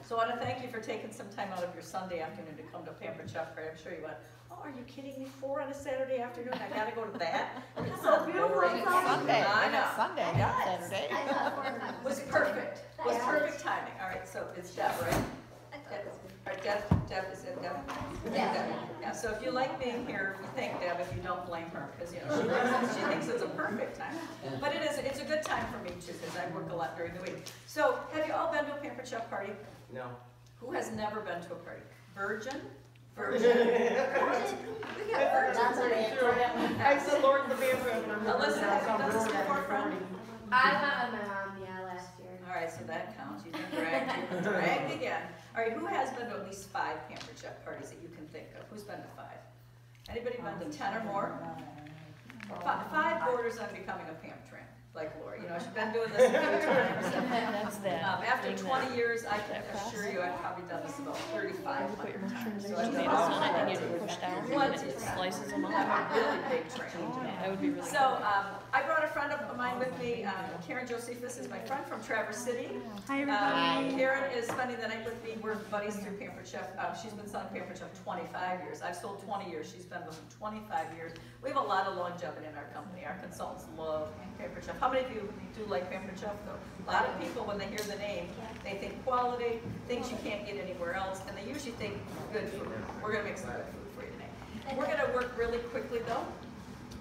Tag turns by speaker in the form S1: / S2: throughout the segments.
S1: So I want to thank you for taking some time out of your Sunday afternoon to come to Pampered Chef Party. I'm sure you went, oh, are you kidding me? 4 on a Saturday afternoon? I got to go to that? It's so beautiful.
S2: Sunday.
S1: I know.
S2: Sunday, not Saturday.
S1: It was perfect. It was perfect timing. All right, so it's Deb, right? All right, Deb, is it Deb? Yeah, so if you like being here, we thank Deb. If you don't, blame her, because you know she thinks it's a perfect time. But it's a good time for me too, because I work a lot during the week. So have you all been to a Pampered Chef Party? No. Who has never been to a party? Virgin? Virgin. We got virgins.
S3: I said, Lord, the bedroom.
S1: Alyssa, have you done this before, friend?
S4: I went with my mom, last year.
S1: All right, so that counts. You didn't dragged again. All right, who has been to at least 5 Pampered Chef parties that you can think of? Who's been to 5? Anybody been to 10 or more? 5 borders on becoming a Pam tramp, like Lori. You know, she's been doing this a few times.
S2: That's that.
S1: After 20 years, I can assure you I've probably done this about 3,500 times. So I've
S2: Tomatoes on it and you push down and it slices them up.
S1: I'm a really big tramp.
S2: That would be really
S1: So I brought a friend of mine with me. Karen Josephus is my friend from Traverse City.
S5: Hi, everybody.
S1: Karen is spending the night with me. We're buddies through Pampered Chef. She's been selling Pampered Chef 25 years. I've sold 20 years. She's been with me 25 years. We have a lot of longevity in our company. Our consultants love Pampered Chef. How many of you do like Pampered Chef, though? A lot of people, when they hear the name, they think quality, things you can't get anywhere else, and they usually think good food. We're going to make some good food for you today. We're going to work really quickly, though.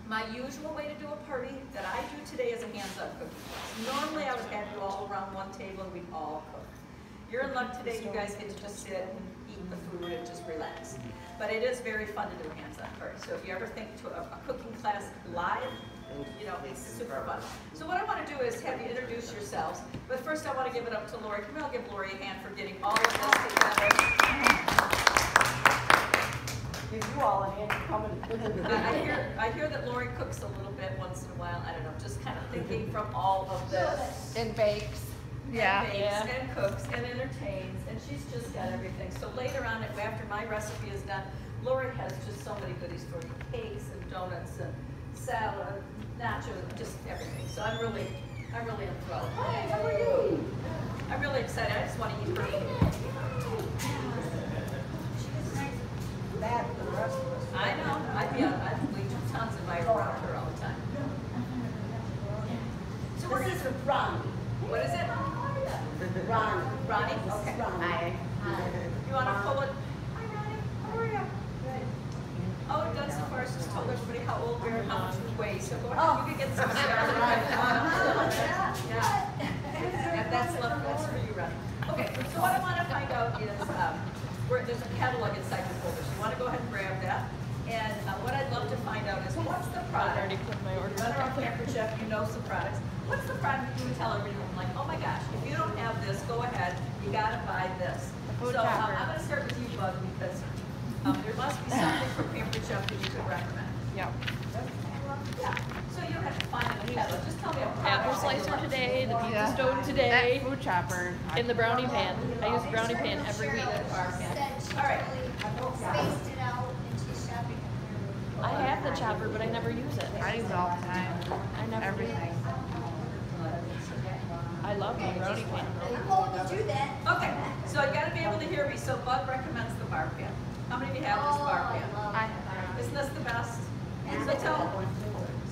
S1: My usual way to do a party that I do today is a hands-on cooking class. Normally, I would have you all around one table and we'd all cook. You're in luck today. You guys get to just sit and eat the food and just relax. But it is very fun to do a hands-on party. So if you ever think to a cooking class live, you know, it's super fun. So what I want to do is have you introduce yourselves. But first, I want to give it up to Lori. Come on, I'll give Lori a hand for getting all of this together.
S3: Give you all a hand coming.
S1: I hear that Lori cooks a little bit once in a while. I don't know, just kind of thinking from all of this.
S2: And bakes.
S1: And bakes and cooks and entertains, and she's just got everything. So later on, after my recipe is done, Lori has just so many goodies for you: cakes and donuts and salad, nachos, just everything. So I'm really enthralled. Hi, how are you? I'm really excited. I just want to eat her food.
S3: Bad for the rest of us.
S1: I know. I'd weigh 2 tons if I were around her all the time. So we're going to
S3: Ron.
S1: What is it? Ronnie? Okay.
S3: Hi.
S1: You want to pull it? Hi, Ronnie. How are you? Good. Oh, we've done so far. She's told everybody how old we are and how much we weigh. So go ahead. You can get some. Yeah. That's lovely. That's for you, Ronnie. Okay. So what I want to find out is there's a catalog inside the folder. So you want to go ahead and grab that. And what I'd love to find out is what's the product?
S2: I already put my order.
S1: Run around Pampered Chef, you know some products. What's the product you would tell everyone, like, oh my gosh, if you don't have this, go ahead, you gotta buy this. So I'm gonna start with you, Bud, because there must be something from Pampered Chef that you could recommend.
S2: Yeah.
S1: Yeah. So you don't have to find it in the catalog. Just tell me a product.
S2: Apple slicer today, the pizza stone today,
S5: Food chopper.
S2: and the brownie pan. I use the brownie pan every week.
S1: All right.
S4: Spaced it out and she's shopping.
S2: I have the chopper, but I never use it.
S5: I use it all the time.
S2: I never
S5: Everything.
S2: I love my brownie pan.
S4: Oh, you do that.
S1: Okay, so I gotta be able to hear me. So Bud recommends the bar pan. How many of you have this bar pan? Isn't this the best?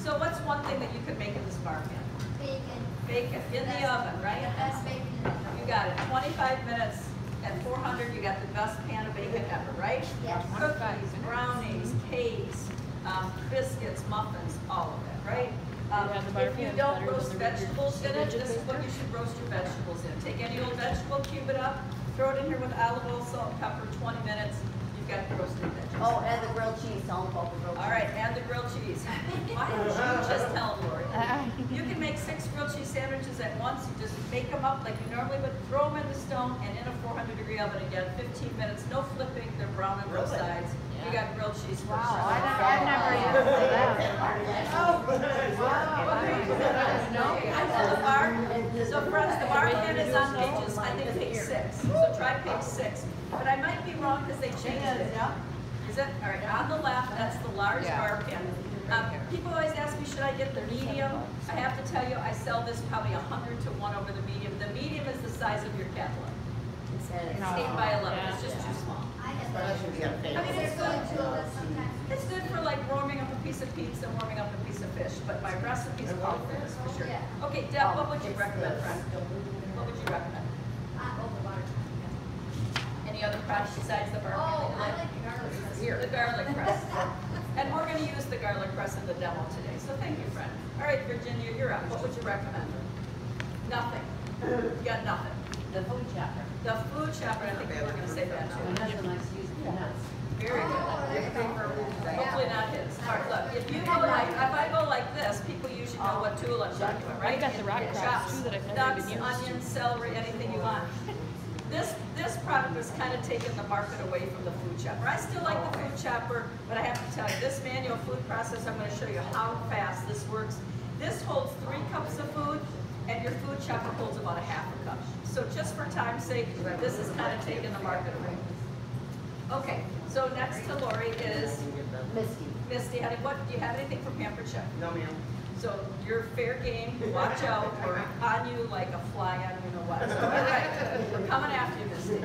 S1: So what's one thing that you could make in this bar pan?
S4: Bacon.
S1: Bacon in the oven, right?
S4: Best bacon in the oven.
S1: You got it. 25 minutes at 400. You got the best pan of bacon ever, right?
S4: Yes.
S1: Cookies, brownies, cakes, biscuits, muffins, all of it, right? If you don't roast vegetables in it, this is what you should roast your vegetables in. Take any old vegetable, cube it up, throw it in here with olive oil, salt, pepper, 20 minutes. You've got roasted veggies.
S3: Oh, and the grilled cheese. Tell them about the grilled cheese.
S1: All right, and the grilled cheese. Why don't you just tell them, Lori? You can make 6 grilled cheese sandwiches at once. You just make them up like you normally would. Throw them in the stone and in a 400-degree oven again. 15 minutes, no flipping. They're brown on both sides. You got grilled cheese for sure.
S5: I've never used that.
S1: So friends, the bar pan is on pages, I think page 6. So try page 6. But I might be wrong because they changed it. Is it? All right, on the left, that's the large bar pan. People always ask me, should I get the medium? I have to tell you, I sell this probably 100 to 1 over the medium. The medium is the size of your catalog. It's
S5: No.
S1: 8 by 11,
S2: Yeah.
S1: it's just too small.
S4: I guess
S3: Unless you get a
S4: I
S3: face.
S4: mean, it's good to us sometimes.
S1: It's good for like warming up a piece of pizza, warming up a piece of fish, but my recipes call for this for sure.
S4: Yeah.
S1: Okay, Deb, what would you recommend, friend? What would you recommend?
S4: Over butter.
S1: Any other products besides the barbecue?
S4: Oh,
S1: that you
S4: I like the garlic.
S1: The garlic press. And we're gonna use the garlic press in the demo today, so thank you, friend. All right, Virginia, you're up. What would you recommend? Nothing. You got nothing.
S3: The food chopper.
S1: The food shopper, I think we were gonna say that
S3: My
S1: too.
S3: husband likes to use peanuts.
S1: Very good. Hopefully not his. All right, look, if you go like, if I go like this, people usually know what tool I'm talking about, right?
S2: I've got the rock
S1: It
S2: crops,
S1: chops
S2: too, that I've never
S1: nuts,
S2: even used.
S1: onions, celery, anything you want. This product has kind of taken the market away from the food chopper. I still like the food chopper, but I have to tell you, this manual food processor, I'm gonna show you how fast this works. This holds 3 cups of food, and your food chopper holds about a half a cup. So just for time's sake, this is kind of taking the market away. Okay, so next to Lori is
S3: Misty.
S1: Misty. Honey, what, do you have anything for Pampered Chef?
S3: No, ma'am.
S1: So you're fair game, watch out, we're on you like a fly on you know what. So, all right, we're coming after you, Misty.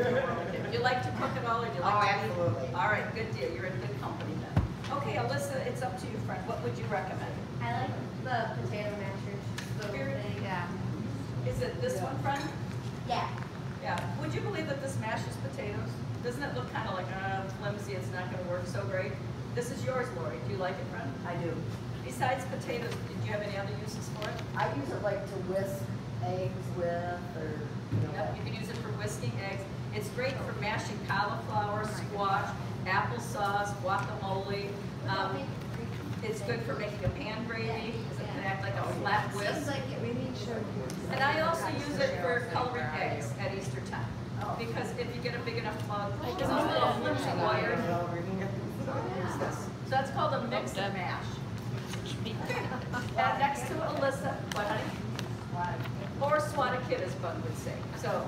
S1: You like to cook it all, or do you like to eat?
S3: Absolutely.
S1: All right, good deal, you're in good company then. Okay, Alyssa, it's up to you, friend, what would you recommend?
S4: I like the potato mashers. The
S1: Here.
S4: thing.
S5: Yeah.
S1: Is it this one, friend?
S4: Yeah.
S1: Yeah, would you believe that this mashes potatoes? Doesn't it look kind of like, flimsy, it's not gonna work so great? This is yours, Lori, do you like it, friend?
S3: I do.
S1: Besides potatoes, did you have any other uses for it?
S3: I use it like to whisk eggs with, or, you know.
S1: Yep, you can use it for whisking eggs. It's great for mashing cauliflower, squash, applesauce, guacamole. It's good for making a pan gravy, because it can act like a flat
S4: Seems
S1: whisk.
S4: like it really should.
S1: And I also use it for coloring eggs at Easter time. Because if you get a big enough mug, it's a little flimsy wire. So that's called a mix and mash. And next to Alyssa, what honey? Or swat a kid, as Bud would say. So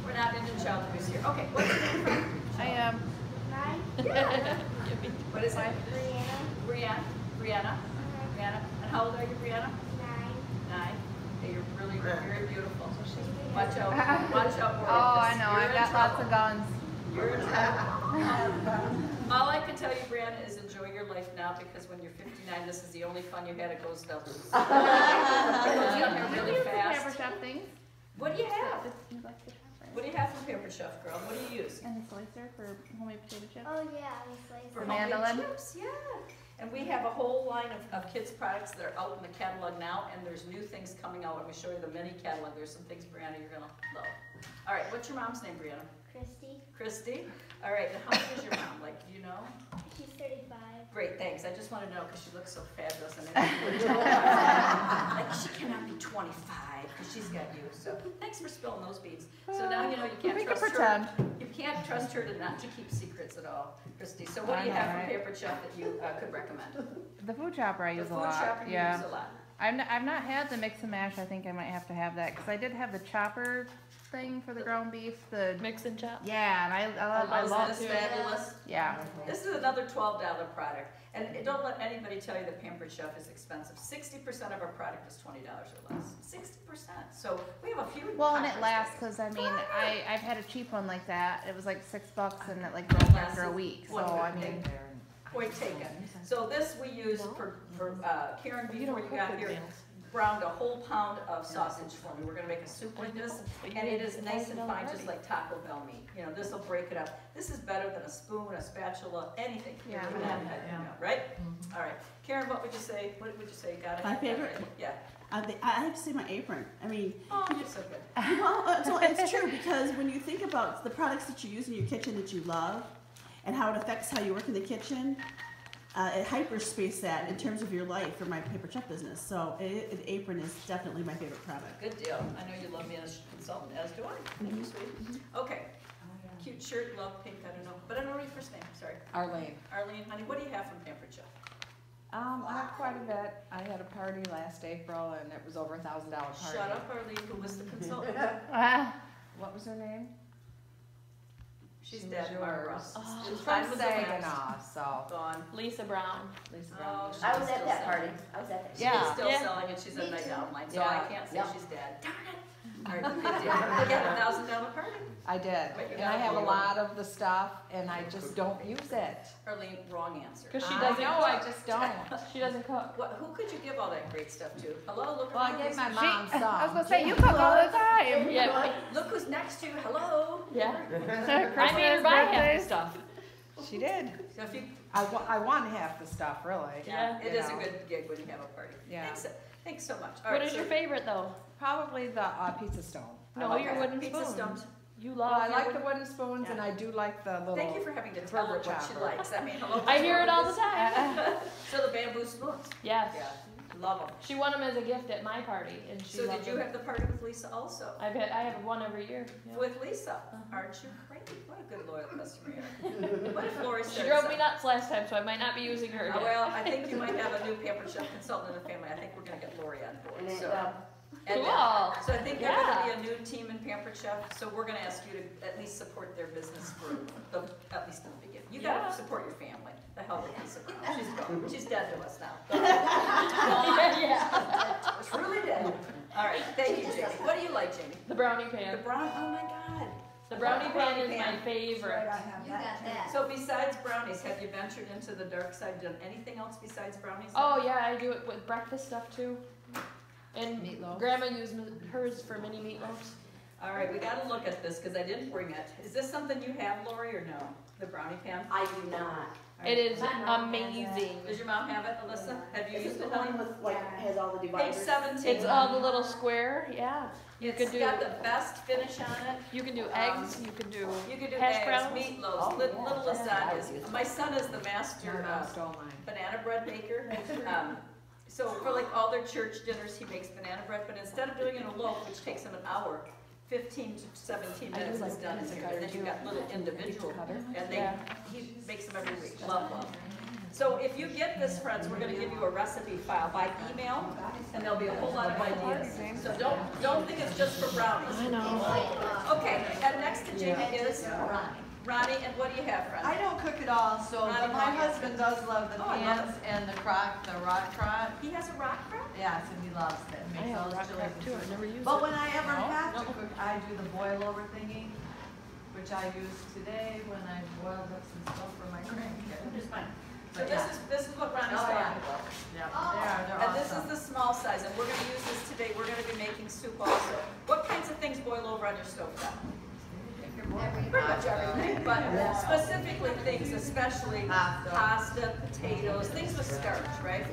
S1: we're not into child abuse here. Okay, what's your name, friend?
S5: I am.
S4: Mine?
S1: What is it?
S4: Brianna.
S1: Brianna. Brianna. And how old are you, Brianna?
S4: 9.
S1: 9. Hey, you're really very beautiful. Watch out. Watch out, Warren,
S5: Oh, I
S1: 'cause
S5: know.
S1: you're
S5: I've
S1: in
S5: got lots
S1: trouble.
S5: of guns.
S1: You're in trouble. All I can tell you, Brianna, is enjoy your life now, because when you're 59, this is the only fun you had at Ghost Doubles. It goes down here really
S5: Paper
S1: fast.
S5: chef things.
S1: What do you have?
S5: You like the chopper.
S1: What do you have from Paper Chef, girl? What do you use?
S5: And the slicer for homemade potato chips.
S4: Oh yeah, the slice.
S1: For
S5: The
S1: homemade
S5: mandolin?
S1: chips, yeah. And we have a whole line of kids' products that are out in the catalog now, and there's new things coming out. When we show you the mini catalog, there's some things, Brianna, you're gonna love. All right, what's your mom's name, Brianna?
S4: Christy.
S1: Christy? All right, and how old is your mom? Like, do you know?
S4: She's 35.
S1: Great, thanks. I just wanted to know, because she looks so fabulous. And like, she cannot be 25, because she's got you. So thanks for spilling those beads. So now you know you can't
S5: We can
S1: trust
S5: pretend.
S1: her. You can't trust her to not to keep secrets at all, Christy. So what
S5: I
S1: do you
S5: know,
S1: have from
S5: right?
S1: Paper Chef that you could recommend?
S5: The food chopper I
S1: The
S5: use a
S1: food
S5: lot.
S1: shopper you
S5: Yeah.
S1: use a lot.
S5: I've not had the mix and mash. I think I might have to have that because I did have the chopper thing for the ground beef. The
S2: Mix and chop.
S5: yeah, and I
S1: Isn't
S5: love
S1: this
S2: it.
S1: fabulous?
S5: yeah.
S1: This is another $12 product. And don't let anybody tell you that Pampered Chef is expensive. 60% of our product is $20 or less. 60%. So we have a few.
S5: Well, and it
S1: offers.
S5: lasts because I mean I've had a cheap one like that. It was like $6 and it like broke after a week. So I mean.
S1: Point taken. So this we use for Karen,
S2: You
S1: before
S2: don't
S1: you
S2: cook
S1: got
S2: with
S1: here,
S2: meals.
S1: browned a whole pound of sausage for me. We're gonna make a soup like this, and it is nice and fine, just like Taco Bell meat. You know, this will break it up. This is better than a spoon, a spatula, anything.
S5: Yeah.
S1: Right? All right. Karen, what would you say? What would you say? Got it?
S6: My favorite?
S1: Yeah.
S6: I have to say my apron. I mean,
S1: Oh, you're so good.
S6: well, it's true because when you think about the products that you use in your kitchen that you love and how it affects how you work in the kitchen, it hyperspace that in terms of your life for my paper chef business. So an apron is definitely my favorite product.
S1: Good deal. I know you love me as a consultant, as do I. Thank you, sweetie. Okay. Cute shirt, love pink, I don't know. But I don't know your first name, sorry.
S7: Arlene.
S1: Arlene, honey, what do you have from Pampered Chef?
S7: I have quite a bit. I had a party last April and it was over $1,000 party.
S1: Shut up, Arlene, who was the consultant?
S7: What was her name?
S1: She's
S7: She
S1: dead,
S7: was
S1: Barbara.
S7: yours.
S2: Oh,
S7: She's
S1: Time
S7: from
S1: was elapsed.
S7: Saginaw, so
S1: Gone.
S2: Lisa Brown.
S7: Lisa
S1: Oh,
S7: Brown.
S1: she's
S3: I was
S1: still
S3: at that
S1: selling.
S3: party. I was at that.
S1: She
S7: Yeah.
S1: is still
S2: Yeah.
S1: selling it, she's a
S4: Me
S1: night
S4: too.
S1: owl line, so I
S7: Yeah.
S1: can't say
S7: Yep.
S1: she's dead. Darn it. All right, good deal. Again, $1,000 party.
S7: I did,
S1: But you
S7: and I
S1: got
S7: have a
S1: one.
S7: lot of the stuff, and I just don't use it.
S1: Arlene, wrong answer.
S2: Because she
S7: I
S2: doesn't
S7: know,
S2: cook.
S7: I just don't.
S2: She doesn't cook.
S1: What, who could you give all that great stuff to? Hello, look
S7: Well, I
S1: around.
S7: gave my
S1: Who's-
S7: mom some.
S5: I was gonna say, you cook all the time.
S2: Yeah.
S1: Look who's next to you. Hello.
S2: Yeah. I
S5: Christmas,
S2: made her buy half the
S5: birthdays.
S2: stuff.
S7: She did.
S1: So if you,
S7: I won half the stuff, really.
S2: Yeah.
S1: it
S7: You
S1: is a
S7: know.
S1: good gig when you have a party.
S7: Yeah.
S1: Thanks so much. All
S2: What
S1: right,
S2: is
S1: so-
S2: your favorite though?
S7: Probably the pizza stone.
S2: No,
S1: Okay.
S2: your wooden
S1: Pizza
S2: spoons.
S1: stones.
S2: You
S7: Well,
S2: love.
S7: I
S2: your
S7: like the
S2: wooden-
S7: wooden spoons, and I do like the little.
S1: Thank you for having to tell her
S7: River
S1: what she
S7: chopper.
S1: likes. I mean, hello.
S2: I hear it all the time.
S1: So the bamboo spoons.
S2: Yes.
S1: Yeah, love them.
S2: She won them as a gift at my party, and she.
S1: So did
S2: loved
S1: you
S2: them.
S1: have the party with Lisa also?
S2: I have one every year. Yeah.
S1: With Lisa, aren't you crazy? What a good loyal customer you are. What if Lori
S2: She
S1: starts
S2: drove me
S1: up?
S2: nuts last time, so I might not be using her again.
S1: Well, I think you might have a new pampered chef consultant in the family. I think we're gonna get Lori on board,
S3: And
S1: so.
S2: Cool.
S1: So I think you're
S2: Yeah.
S1: gonna be a new team in Pampered Chef, so we're gonna ask you to at least support their business for at least in the beginning. You
S2: Yeah.
S1: gotta support your family. The hell with Lisa Brown. She's gone. She's dead to us now.
S2: Yeah.
S1: Truly dead. All right, thank you, Jamie. What do you like, Jamie?
S2: The brownie
S1: The
S2: pan.
S1: brown, oh my God.
S2: The brownie pan is
S1: Brownie
S2: my
S1: pan.
S2: favorite.
S3: You got that.
S1: So besides brownies, have you ventured into the dark side, done anything else besides brownies?
S2: Oh yeah, I do it with breakfast stuff too. And
S7: Meatloaf.
S2: Grandma used hers for mini meatloaves.
S1: All right, we gotta look at this, because I didn't bring it. Is this something you have, Lori, or no? The brownie pan?
S3: I do not.
S2: It is
S3: My mom has
S2: amazing.
S1: Does your mom have it, Alyssa? Have you
S3: Is
S1: used
S3: it
S1: it,
S3: the
S1: honey?
S3: one with like, has all the
S1: Page
S3: dividers?
S1: 17.
S2: It's all the little square, yeah. You
S1: It's
S2: could do
S1: got the best finish on it.
S2: you can do eggs, you can do
S1: You can do
S2: hash
S1: eggs,
S2: browns.
S1: meatloaves,
S3: Oh,
S1: little
S3: yeah, that's what I was
S1: lasagnas.
S3: using.
S1: My son is the master
S7: My mom stole mine.
S1: banana bread maker. So for like all their church dinners, he makes banana bread, but instead of doing it in a loaf, which takes him an hour, 15 to 17
S2: I do
S1: minutes
S2: like
S1: is done
S2: that as a
S1: here.
S2: cutter
S1: And then
S2: too.
S1: you've got little individual,
S2: cutter.
S1: and they,
S2: Yeah.
S1: he makes them every week. Love. So if you get this, friends, we're gonna give you a recipe file by email, and there'll be a whole lot of ideas. So don't think it's just for brownies.
S2: I know.
S1: Okay, and next to Jamie is Ronnie, and what do you have, friend?
S8: I don't cook at all, so
S1: Ronnie,
S8: but my
S1: Ronnie.
S8: husband does love the
S1: Oh, I love
S8: pans and the rock crot.
S1: He has a rock crop?
S8: Yes, and he loves it.
S2: I
S8: Makes
S2: have
S8: all his
S2: rock
S8: chilies
S2: crab too, I never use
S8: But
S2: it.
S8: when I ever
S2: No?
S8: have to
S2: No.
S8: cook, I do the boil over thingy, which I used today when I boiled up some stuff for my grandkids.
S1: Just fine. So
S8: But
S1: this is what Ronnie's
S8: Oh, yeah.
S1: talking about.
S8: Yeah, they're
S1: And this is
S8: awesome.
S1: the small size, and we're gonna use this today. We're gonna be making soup also. What kinds of things boil over on your stove top? Pretty much everything, but specifically things, especially pasta, potatoes, things with starch, right?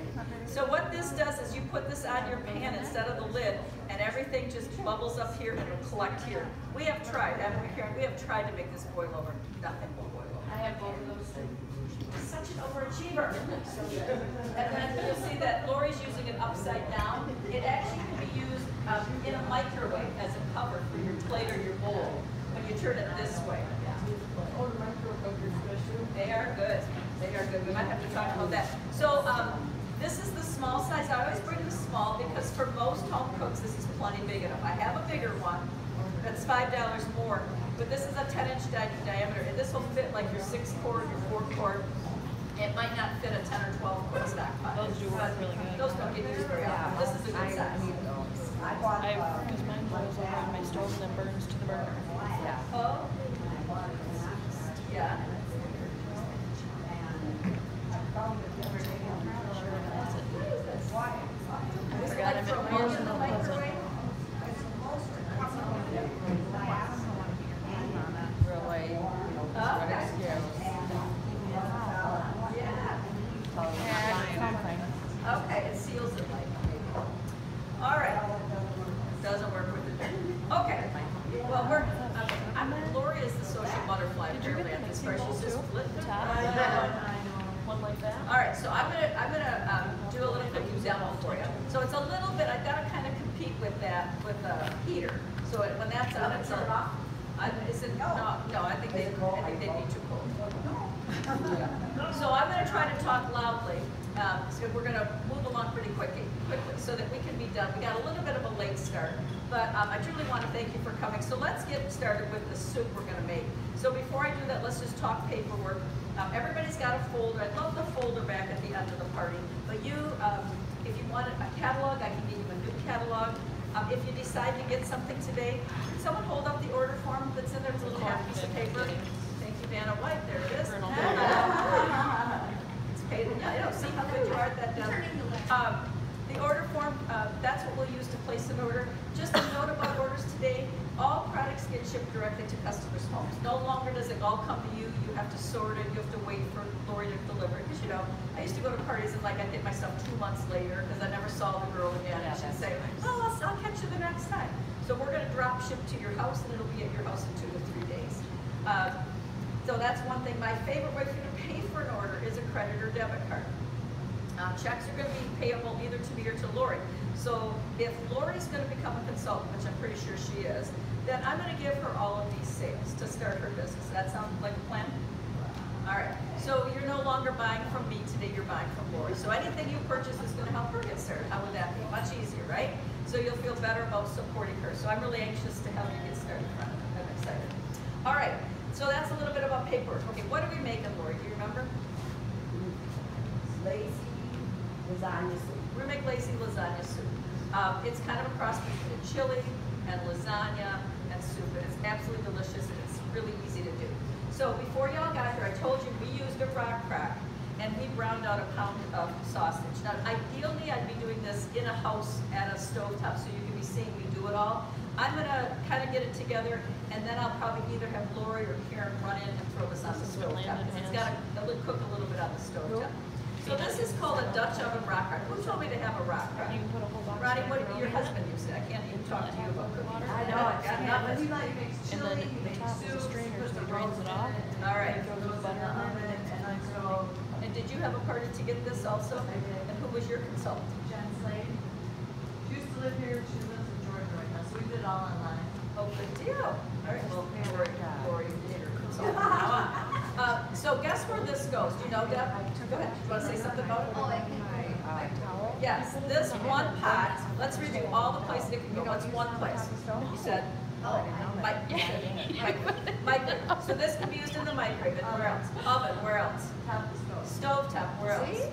S1: So what this does is you put this on your pan instead of the lid, and everything just bubbles up here and it'll collect here. We have tried, haven't we, Karen? We have tried to make this boil over. Nothing will boil over.
S2: I have both of those things.
S1: Such an overachiever. And then you'll see that Lori's using it upside down. It actually can be used in a microwave as a cover for your plate or your bowl when you turn it this way. They are good. They are good. We might have to talk about that. So this is the small size. I always bring the small because for most home cooks, this is plenty big enough. I have a bigger one. That's $5 more. But this is a 10-inch diameter, and this will fit like your 6-quart, your 4-quart. It might not fit a 10 or 12-quart stock pot.
S2: Those do work really good.
S1: Those don't get used very often. This is a good size.
S2: Because mine boils over on my stove and then burns to the burner.
S1: Oh. Yeah.
S2: I forgot I'm at home in the present.
S7: Really.
S1: Okay.
S7: Yeah.
S1: Yeah.
S5: Yeah, something.
S1: Okay, it seals it like maybe. All right. Doesn't work with the dirt. Okay. Well, Lori is the social butterfly apparently at this part. She's just flipped.
S2: Top. One like that.
S1: All right, so I'm gonna do a little quick example for you. So it's a little bit. I've got to kind of compete with that with the heater. So when that's on, it's a. Is it no? I think they'd be too cold. So I'm going to try to talk loudly. So we're going to move along pretty quickly, so that we can be done. We got a little bit of a late start, but I truly want to thank you for coming. So let's get started with the soup we're going to make. So before I do that, let's just talk paperwork. Everybody's got a folder. I'd love the folder back at the end of the party. But you, if you want a catalog, I can give you a new catalog. If you decide to get something today, can someone hold up the order form that's in there? It's a get shipped directly to customers' homes. No longer does it all come to you. You have to sort it. You have to wait for Lori to deliver it. Because, you know, I used to go to parties and like I'd get myself 2 months later because I never saw the girl again. And she'd say, oh, I'll catch you the next time. So we're going to drop ship to your house and it'll be at your house in 2 to 3 days. So that's one thing. My favorite way for you to pay for an order is a credit or debit card. Checks are going to be payable either to me or to Lori. So if Lori's going to become a consultant, which I'm pretty sure she is, then I'm going to give her all of these sales to start her business. That sounds like a plan? All right. So you're no longer buying from me today, you're buying from Lori. So anything you purchase is going to help her get started. How would that be? Much easier, right? So you'll feel better about supporting her. So I'm really anxious to help you get started. I'm excited. All right. So that's a little bit about paperwork. Okay, what are we making, Lori? Do you remember?
S3: Lazy lasagna soup.
S1: We make lazy lasagna soup. It's kind of a cross between chili and lasagna and soup, and it's absolutely delicious and it's really easy to do. So before y'all got here, I told you we used a rock crack and we browned out a pound of sausage. Now, ideally, I'd be doing this in a house at a stovetop, so you can be seeing me do it all. I'm gonna kind of get it together, and then I'll probably either have Lori or Karen run in and throw this on the stovetop, because it's got to cook a little bit on the stovetop. So this is called a Dutch oven rock crack. Who told me to have a rock crack?
S2: You can put a whole box.
S1: Ronnie, what did your husband use it? I can't even talk to you about cooking.
S8: I know, I got nothing.
S2: And then the top is a strainer, so he drains it off.
S1: All right.
S2: Throws the butter on it.
S8: And I go,
S1: And did you have a party to get this also?
S8: I did.
S1: And who was your consultant?
S8: Jen Slade. She used to live here, she lives in Georgia right now, so we did it all online.
S1: Oh, good deal. All right, well, Lori did her consultant now on. So guess where this goes? Do you know, Deb? Go ahead. Do you want to say something about it?
S4: Oh, I can.
S7: Towel?
S1: Yes, this one pot, let's review all the places it can go. What's one place? You said, microwave. So this can be used in the microwave. And where else? Oven. Where else?
S8: Top of the stove.
S1: Stove top. Where else?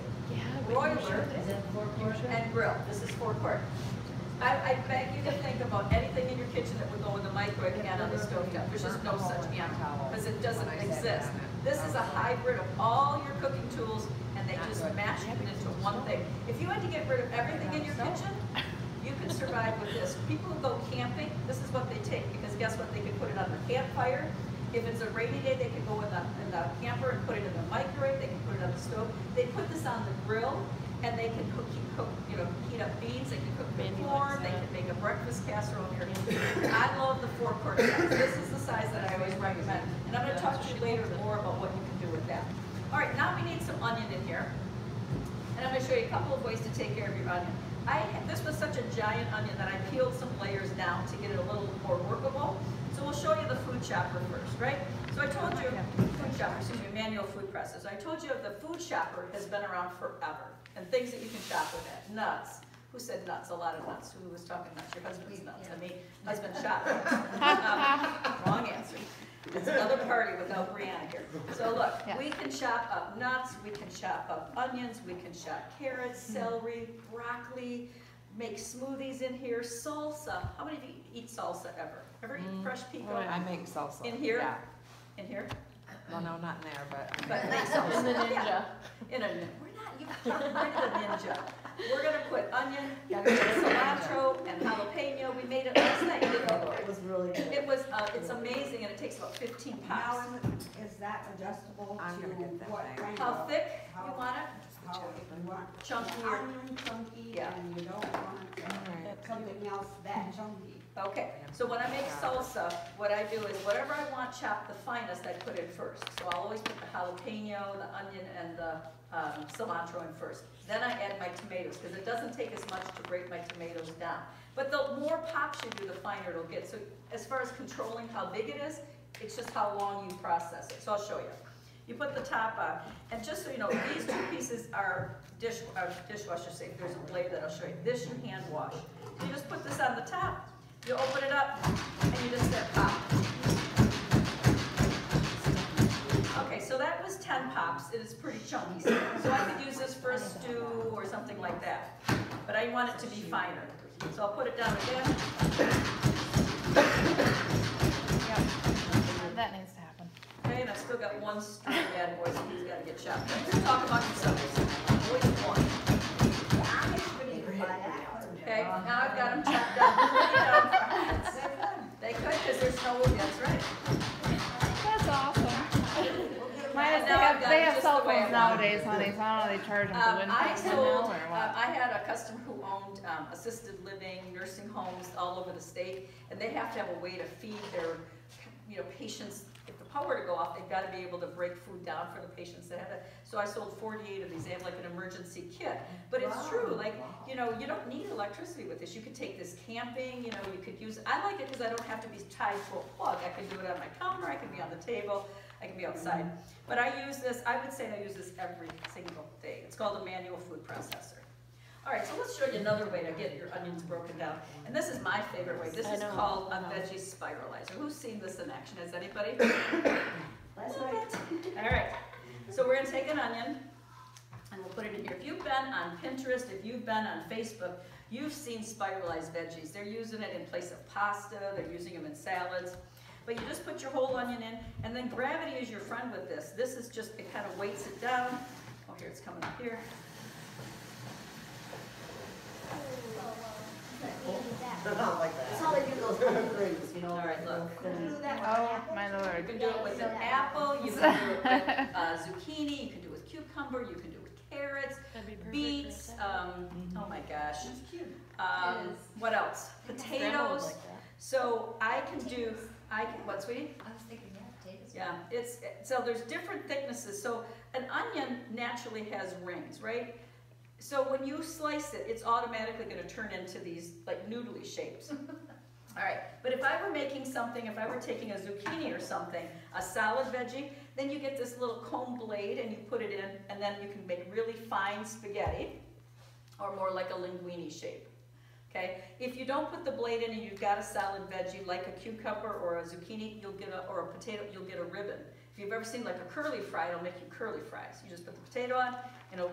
S1: Broiler and grill. This is 4-quart. I beg you to think about anything in your kitchen that would go in the microwave and on the stove top. There's just no such animal because it doesn't exist. This is a hybrid of all your cooking tools, and they just mash it into one thing. If you had to get rid of everything in your kitchen, you can survive with this. People who go camping, this is what they take, because guess what? They can put it on the campfire. If it's a rainy day, they can go in the camper and put it in the microwave. They can put it on the stove. They put this on the grill, and they can heat up beans. They can cook corn. They can make a breakfast casserole here. I love the 4-quart size. This is the size that I always recommend. And I'm going to talk to you later more about what you can do with that. All right, now we need some onion in here. And I'm going to show you a couple of ways to take care of your onion. This was such a giant onion that I peeled some layers down to get it a little more workable. So we'll show you the food shopper first, right? So I told you, food shopper, excuse me, manual food presses. I told you the food shopper has been around forever. And things that you can shop with it. Nuts. Who said nuts? A lot of nuts. Who was talking nuts? Your husband's nuts. I mean, husband shopping. Wrong answer. It's another party without Brianna here. So look, we can chop up nuts, we can chop up onions, we can chop carrots, celery, broccoli, make smoothies in here, salsa. How many of you eat salsa ever? Ever eat fresh pico?
S7: I make salsa.
S1: In here?
S7: Yeah.
S1: In here?
S7: Well, no, not in there, but.
S1: Make salsa.
S2: In the ninja.
S1: Yeah. In a, we're not, you can't bring the ninja. We're gonna put onion, cilantro, and jalapeno. We made it last night, didn't we, Lori?
S3: It was really good.
S1: It was, it's amazing, and it takes about 15
S9: Now,
S1: pops.
S9: is that adjustable
S7: I'm gonna get that
S9: to what
S7: thing.
S9: kind
S1: How
S9: of?
S1: thick you want it?
S9: How you want
S1: Chunkier.
S9: onion chunky,
S1: Yeah.
S9: and you don't want something else that chunky.
S1: Okay, so when I make salsa, what I do is whatever I want chopped the finest, I put in first. So I'll always put the jalapeno, the onion, and the cilantro in first. Then I add my tomatoes, because it doesn't take as much to break my tomatoes down. But the more pops you do, the finer it'll get. So as far as controlling how big it is, it's just how long you process it. So I'll show you. You put the top on, and just so you know, these 2 pieces are dishwasher safe. There's a blade that I'll show you. This you hand wash. So you just put this on the top. You open it up, and you just start popping. Okay, so that was 10 pops. It is pretty chunky. So I could use this for a stew or something like that. But I want it to be finer. So I'll put it down again.
S5: That needs to happen.
S1: Okay, and I've still got one string bad boy, so he's got to get chopped up. Talk about yourself. Always one. Okay, now I've got them chopped up. They could. because there's no, that's right.
S5: That's awesome. Minus
S1: Now I've got
S5: they
S1: it
S5: have
S1: just
S5: cell
S1: the way I
S5: phones
S1: want it.
S5: nowadays, honey, so I don't know they charge them for wind
S1: I
S5: pumps now
S1: sold,
S5: or what.
S1: I had a customer who owned assisted living, nursing homes all over the state, and they have to have a way to feed their, patients. If the power to go off, they've got to be able to break food down for the patients that have it. So I sold 48 of these. They have like an emergency kit. But it's true, like, you don't need electricity with this. You could take this camping, you could use, I like it because I don't have to be tied to a plug. I can do it on my counter, I can be on the table, I can be outside. But I use this, I would say I use this every single day. It's called a manual food processor. All right, so let's show you another way to get your onions broken down. And this is my favorite way. This is called a veggie spiralizer. Who's seen this in action? Has anybody?
S3: Last night.
S1: All right, so we're gonna take an onion and we'll put it in here. If you've been on Pinterest, if you've been on Facebook, you've seen spiralized veggies. They're using it in place of pasta, they're using them in salads. But you just put your whole onion in, and then gravity is your friend with this. This is just, it kind of weights it down. Oh, here, it's coming up here.
S3: That's how they do those cold drinks,
S1: All right, look.
S5: Oh, my
S1: You
S5: lord.
S1: can do it with an apple, you can do it with zucchini, you can do it with cucumber, you can do it with carrots,
S2: That'd be perfect for a
S1: beets,
S2: salad.
S1: oh my gosh.
S3: It's cute.
S1: What else?
S2: Scrambled
S1: Potatoes.
S2: like that.
S1: So I can do, what, sweetie?
S4: I was thinking, potatoes.
S1: Yeah, so there's different thicknesses. So an onion naturally has rings, right? So when you slice it, it's automatically going to turn into these like noodly shapes. All right, but if I were making something, if I were taking a zucchini or something, a solid veggie, then you get this little comb blade and you put it in, and then you can make really fine spaghetti, or more like a linguine shape. Okay, if you don't put the blade in and you've got a solid veggie like a cucumber or a zucchini, or a potato, you'll get a ribbon. If you've ever seen like a curly fry, it'll make you curly fries. You just put the potato on, and it'll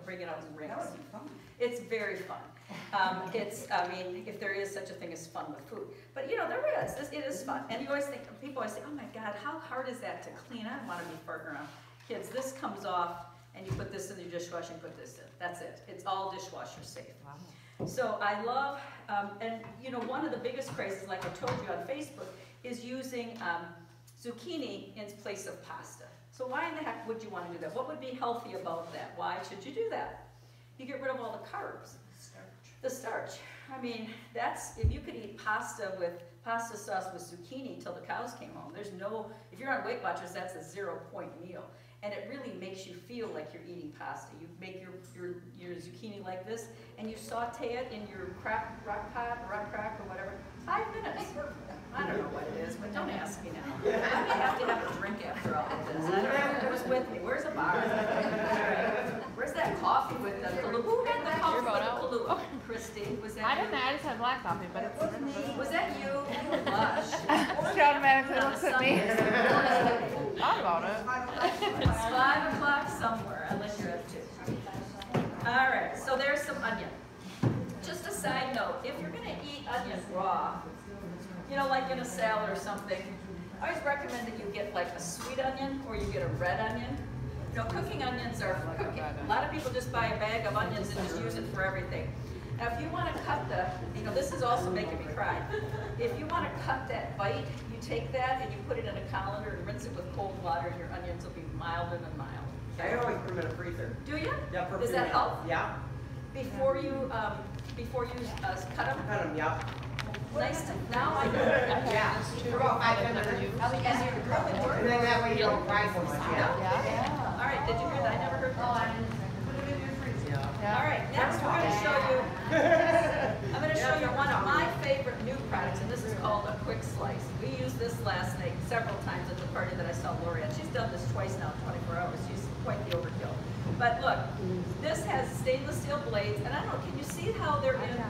S1: bring it out in rings.
S3: That would be fun.
S1: It's very fun. I mean, if there is such a thing as fun with food. But there is. It is fun. And you always think, people always say, oh my God, how hard is that to clean? I don't want to be farting around. Kids, this comes off, and you put this in your dishwasher and put this in. That's it. It's all dishwasher safe.
S3: Wow.
S1: So I love, and one of the biggest crazes, like I told you on Facebook, is using zucchini in place of pasta. So why in the heck would you want to do that? What would be healthy about that? Why should you do that? You get rid of all the carbs. The starch. I mean, if you could eat pasta sauce with zucchini till the cows came home. If you're on Weight Watchers, that's a 0-point meal. And it really makes you feel like you're eating pasta. You make your zucchini like this, and you saute it in your rock crack, or whatever. 5 minutes. I don't know what it is, but don't ask me now. I may have to have a drink after all of this. I don't know who's with me. Where's a bar? All right. Where's that coffee with the Kahlua? Who had the coffee with the Kahlua? Christy, was that
S5: I
S1: you?
S5: didn't. I just had black coffee, but it's.
S1: Was that you? Blush.
S5: She automatically looks at me. Thought about it.
S1: It's 5 o'clock somewhere, unless you're at 2. All right, so there's some onion. Just a side note, if you're gonna eat onion raw, like in a salad or something, I always recommend that you get like a sweet onion or you get a red onion. Cooking onions are for cooking. A lot of people just buy a bag of onions and just use it for everything. Now if you want to cut this is also making me cry. If you want to cut that bite, you take that and you put it in a colander and rinse it with cold water, and your onions will be milder than mild.
S10: I always put them in a freezer.
S1: Do you?
S10: Yeah, for
S1: Does that help?
S10: Yeah.
S1: Before you cut them?
S10: Cut them, yeah.
S1: Nice to, now I know.
S10: Yeah. For about 5 minutes. And then that way you don't fry so much. Yeah.
S1: All right, did you hear that? I never heard that.
S10: Put them in your freezer.
S1: All right, next we're going to show you, I'm going to show you one of my favorite new products, and this is called a quick slice. We used this last night several times at the party that I saw Lori at. She's done this twice now in 24 hours. She's quite the overkill. But look, this has stainless steel blades, and I don't know, can you see how they're in?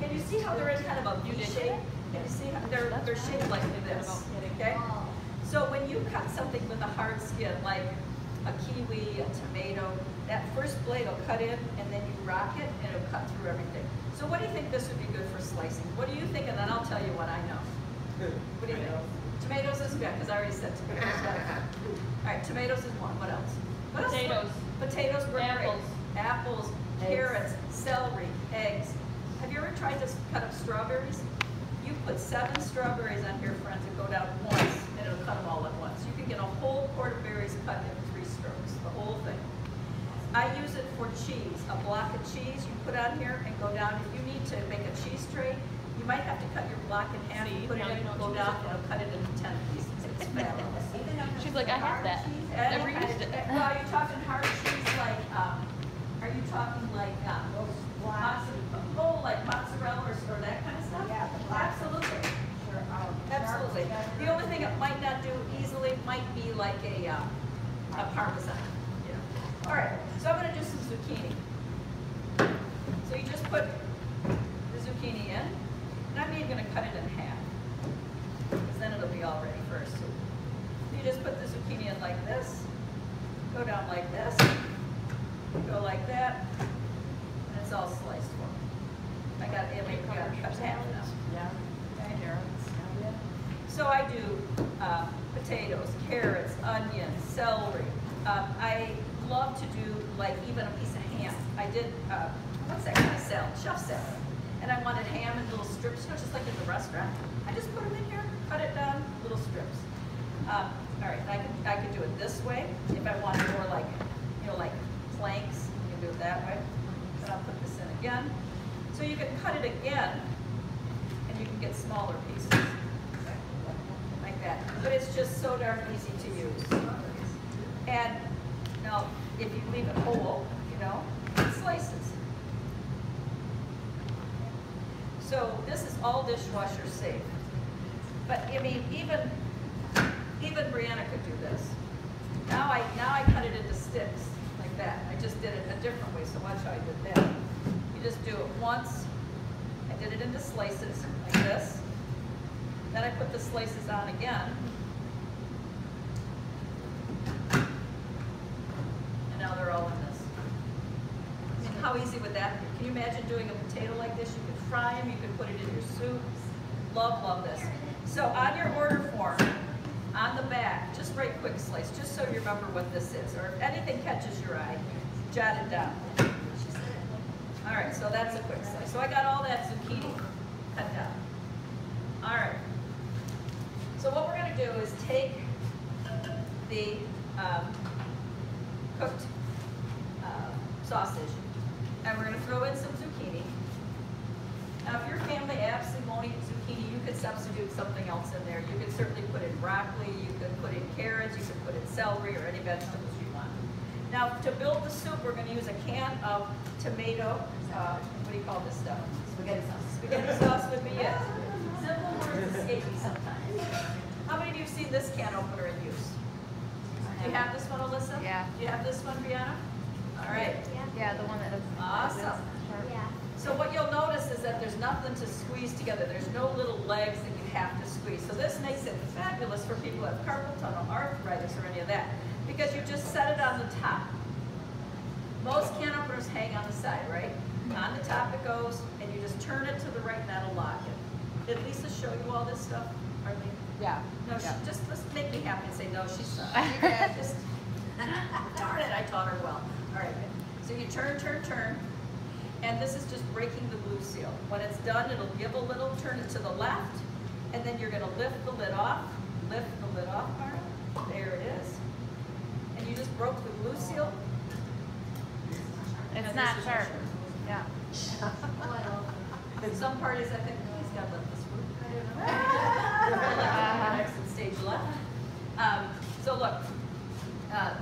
S1: Can you see how they're in kind of a V shape? Can you see how they're shaped like this? Okay. So when you cut something with a hard skin, like a kiwi, a tomato, that first blade will cut in, and then you rock it, and it'll cut through everything. So what do you think this would be good for slicing? What do you think? And then I'll tell you what I know. What do you think? Tomatoes is good, because I already said tomatoes. All right, tomatoes is one. What else? What
S2: Potatoes.
S1: else? Potatoes were
S2: Apples.
S1: great. Apples, carrots, celery, eggs. Have you ever tried to cut up strawberries? You put 7 strawberries on here, friends, and go down once, and it'll cut them all at once. You can get a whole quart of berries cut in 3 strokes, the whole thing. I use it for cheese, a block of cheese you put on here and go down. If you need to make a cheese tray, you might have to cut your block in half,
S2: See,
S1: put it
S2: now
S1: in,
S2: you know
S1: go
S2: what
S1: down,
S2: cheese is.
S1: and it'll cut it into 10 pieces. It's fabulous.
S2: She's like, I have that. Never used it.
S1: Well, are you talking hard cheese like, are you talking like, like mozzarella or that kind of stuff?
S9: Yeah, the black.
S1: Absolutely.
S9: Sure,
S1: Absolutely. The only thing it might not do easily might be like a Parmesan. Yeah. All right, so I'm gonna do some zucchini. So you just put the zucchini in, and I'm even gonna cut it in half, because then it'll be all ready for a soup. You just put the zucchini in like this, go down like this, go like that, and it's all sliced for me. I got it cut half now.
S7: Yeah.
S1: So I do potatoes, carrots, onions, celery. I love to do like even a piece of ham. I did, what's that kind of salad? Chef salad. And I wanted ham in little strips, you know, just like in the restaurant. I just put them in here, cut it down, little strips. All right, I can do it this way. If I want more like, you know, like planks, you can do it that way. Then I'll put this in again. So you can cut it again, and you can get smaller pieces. Like that. But it's just so darn easy to use. And now, if you leave it whole, you know, it slices. So this is all dishwasher safe. But I mean, even Brianna could do this. Now I cut it into sticks like that. I just did it a different way. So watch how I did that. You just do it once. I did it into slices like this. Then I put the slices on again. And now they're all in this. I mean, how easy would that be? Can you imagine doing a potato like this? You could fry them, you could put it in your soup. Love, love this. So on your order form, on the back, just write quick slice, just so you remember what this is. Or if anything catches your eye, jot it down. All right, so that's a quick slice. So I got all that zucchini cut down. All right. So what we're going to do is take the cooked sausage, and we're going to throw in some zucchini. Now, if your family absolutely won't eat zucchini, you could substitute something else in there. You could certainly put in broccoli, you could put in carrots, you could put in celery, or any vegetables you want. Now, to build the soup, we're going to use a can of tomato, what do you call this stuff?
S3: Spaghetti sauce.
S1: Spaghetti sauce would be it. Simple words escape me sometimes. How many of you have seen this can opener in use? Do you have this one, Alyssa?
S5: Yeah.
S1: Do you have this one, Brianna? All right.
S5: Yeah, the one that is.
S1: Awesome.
S4: Yeah.
S1: So what you'll notice is that there's nothing to squeeze together. There's no little legs that you have to squeeze. So this makes it fabulous for people who have carpal tunnel, arthritis, or any of that, because you just set it on the top. Most can openers hang on the side, right? On the top it goes, and you just turn it to the right, and that'll lock it. Did Lisa show you all this stuff, Arlene?
S7: Yeah.
S1: No,
S7: Yeah.
S1: just let's make me happy and say, no, she's not. Just, darn it, I taught her well. All right, so you turn, turn, turn, and this is just breaking the glue seal. When it's done, it'll give a little, turn it to the left, and then you're gonna lift the lid off, Marna. There it is. And you just broke the glue seal.
S5: It's
S1: And
S5: not
S1: this is
S5: sharp.
S1: yours.
S5: Yeah.
S1: In some parties, I think, please God, let this work. I don't know. Exit stage left. So look,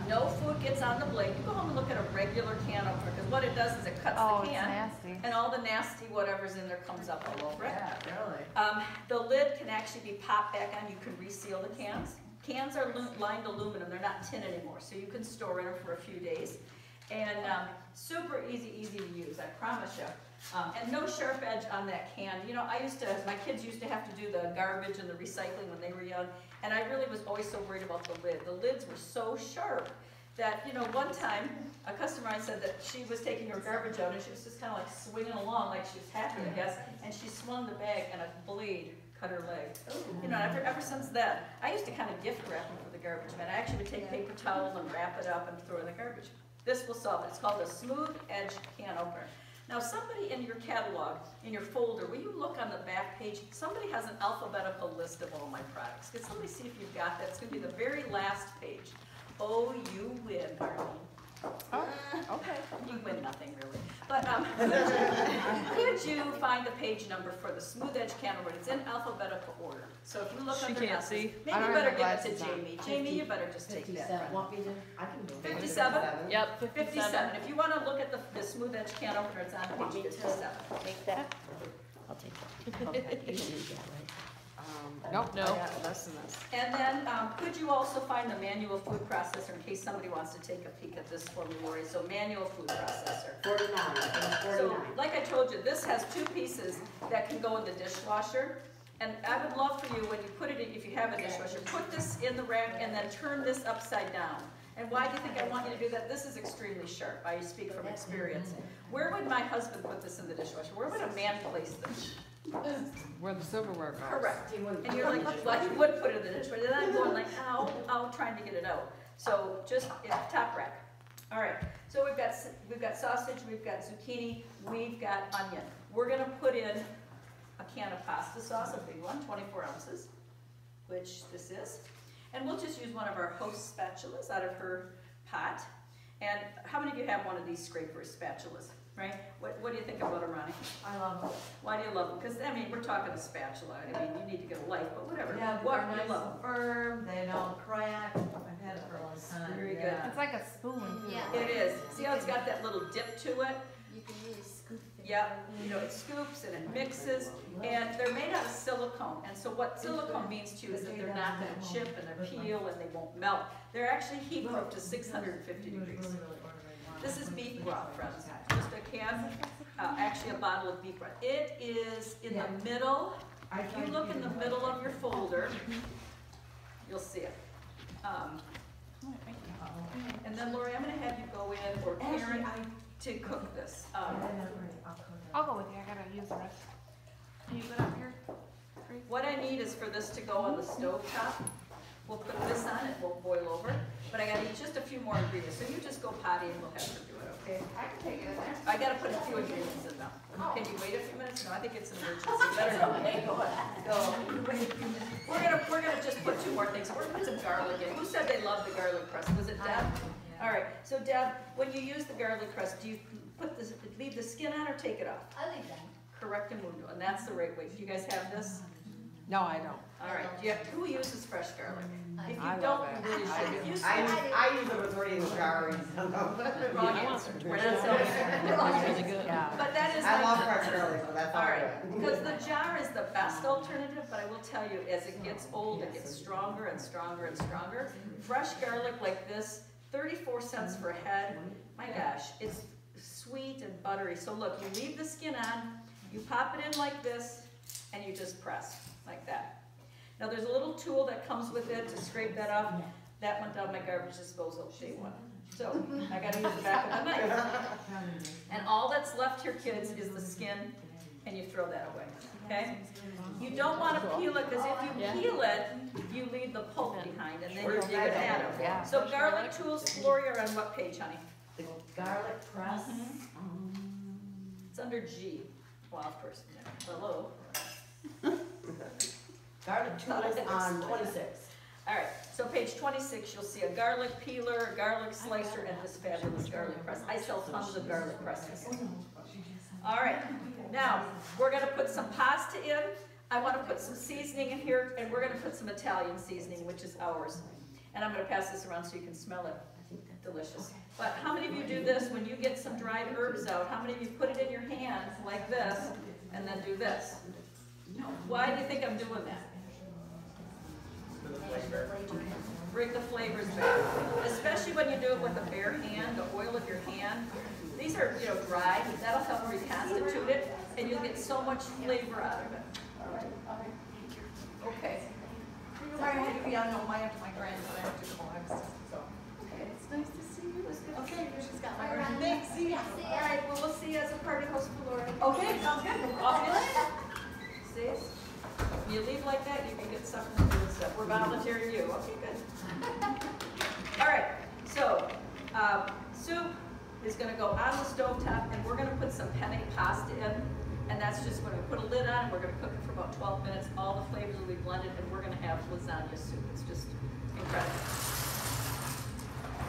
S1: no food gets on the blade. You go home and look at a regular can opener, because what it does is it cuts
S5: Oh,
S1: the
S5: it's
S1: can,
S5: nasty.
S1: and all the nasty whatever's in there comes up all over it.
S3: Yeah, really.
S1: The lid can actually be popped back on. You can reseal the cans. Cans are lined aluminum. They're not tin anymore, so you can store in them for a few days. And super easy to use, I promise you. And no sharp edge on that can. You know, my kids used to have to do the garbage and the recycling when they were young, and I really was always so worried about the lid. The lids were so sharp that, you know, one time, a customer I said that she was taking her garbage out, and she was just kind of like swinging along like she was happy, I guess, and she swung the bag, and a blade cut her leg. You know, ever since then, I used to kind of gift wrap them for the garbage man. I actually would take paper towel and wrap it up and throw it in the garbage. This will solve it. It's called a smooth edge can opener. Now, somebody in your catalog, in your folder, will you look on the back page? Somebody has an alphabetical list of all my products. Can somebody see if you've got that? It's going to be the very last page. Oh, you win, Marlene.
S7: Oh, okay.
S1: You win nothing, really. But could you find the page number for the smooth edge candle wood? It's in alphabetical order. So if you look
S2: She
S1: under
S2: can't
S1: glasses,
S2: see.
S1: maybe
S7: I
S1: you
S7: don't
S1: better
S7: have
S1: give it to
S7: glasses on.
S1: Jamie. Jamie, you better just take that.
S3: 57,
S1: from
S3: want me to, I can do it.
S1: 57?
S2: Yep,
S1: 57. If you want to look at the smooth edge can opener, it's on
S3: Want me
S1: page
S3: to
S1: 57.
S3: make that? I'll take that. Okay, you can use that, right?
S7: Nope,
S2: No.
S7: I got less than this.
S1: And then, could you also find the manual food processor in case somebody wants to take a peek at this for me, Lori? So manual food processor.
S3: 49, I think,
S1: So,
S3: 49.
S1: like I told you, this has 2 pieces that can go in the dishwasher. And I would love for you, when you put it in, if you have a dishwasher, put this in the rack and then turn this upside down. And why do you think I want you to do that? This is extremely sharp. I speak from experience. Where would my husband put this in the dishwasher? Where would a man place this?
S7: Where the silverware goes.
S1: Correct. And you're like, well, you would put it in the dishwasher. Then I'm going like, ow, trying to get it out. So just top rack. All right. So we've got sausage, we've got zucchini, we've got onion. We're gonna put in a can of pasta sauce, a big one, 24 ounces, which this is. And we'll just use one of our host spatulas out of her pot. And how many of you have one of these scrapers spatulas? Right? What do you think about them, Ronnie?
S8: I love them.
S1: Why do you love them? Because, I mean, we're talking a spatula. I mean, you need to get a life, but whatever.
S8: Yeah,
S1: What
S8: they're
S1: do you
S8: nice
S1: love
S8: and firm, they don't crack. I've had it for a long time.
S1: Very good.
S8: Yeah.
S5: It's like a spoon, too.
S4: Yeah.
S1: It is. See how it's got that little dip to it?
S4: You can really scoop it.
S1: Yep. You know, it scoops and it mixes, and they're made out of silicone. And so what silicone means to you is that they're not going to chip and they peel and they won't melt. They're actually heat proof to 650 degrees. This is beef broth, friends. Just a can, actually a bottle of beef broth. It is in the middle. If you look in the middle of your folder, you'll see it. And then Lori, I'm going to have you go in, or Karen, to cook this.
S5: I'll go with you, I gotta use the rest. Can you put up here? Grace?
S1: What I need is for this to go on the stove top. We'll put this on, it will boil over, but I gotta need just a few more ingredients. So you just go potty and we'll have her do it, okay?
S5: I can take it in there.
S1: I gotta put a few ingredients in them. Can you wait a few minutes? No, I think it's an emergency. Better go. We're gonna just put 2 more things. We're gonna put some garlic in. Who said they loved the garlic crust? Was it Deb? All right. So Deb, when you use the garlic crust, do you leave the skin on or take it off?
S4: I leave them.
S1: Correct and mundo, and that's the right way. Do you guys have this?
S7: No, I don't.
S1: All right. Who uses fresh garlic? If you
S7: I
S1: don't,
S7: love
S1: you really
S7: it.
S1: should. If you
S10: I use it with already in the jar.
S1: wrong answer. We're not selling it.
S2: really good.
S7: Yeah.
S1: But that is
S10: I love
S1: like
S10: fresh garlic, so that's
S1: all
S10: all
S1: right,
S10: right.
S1: because the jar is the best alternative, but I will tell you, as it gets old, it gets stronger and stronger and stronger. Fresh garlic like this, 34 cents per head. My gosh, it's sweet and buttery. So look, you leave the skin on, you pop it in like this, and you just press like that. Now there's a little tool that comes with it to scrape that off. That went down my garbage disposal, day 1. So I gotta use the back of the knife. And all that's left here, kids, is the skin, and you throw that away, okay? You don't wanna peel it, because if you peel it, you leave the pulp behind, and then you're gonna add it.
S7: Yeah.
S1: So garlic tools, Lori, are on what page, honey?
S3: The garlic press.
S1: It's under G. Well, of course, hello.
S3: Garlic tools on 26.
S1: All right, so page 26, you'll see a garlic peeler, a garlic slicer, and this fabulous garlic press. I sell tons of garlic presses. All right, now, we're gonna put some pasta in. I wanna put some seasoning in here, and we're gonna put some Italian seasoning, which is ours. And I'm gonna pass this around so you can smell it. Delicious. But how many of you do this when you get some dried herbs out? How many of you put it in your hand like this, and then do this? Why do you think I'm doing that? Bring the flavors back. Especially when you do it with a bare hand, the oil of your hand. These are, dry. That'll help reconstitute it, and you'll get so much flavor out of it. Okay.
S8: Sorry, I had to be on my granddaughter after the box, so.
S1: Okay, it's nice to see you. It's good to see
S8: Okay,
S1: you.
S8: she's got my grand. Thanks, see ya.
S1: All right, well, we'll see you as a party host for Laura.
S8: Okay, sounds good.
S1: See? When you leave like that, you can get something to do and stuff. We're volunteering you. Okay, good. All right, so soup is gonna go on the stovetop, and we're gonna put some penne pasta in, and that's just when we put a lid on, we're gonna cook it for about 12 minutes, all the flavors will be blended, and we're gonna have lasagna soup. It's just incredible.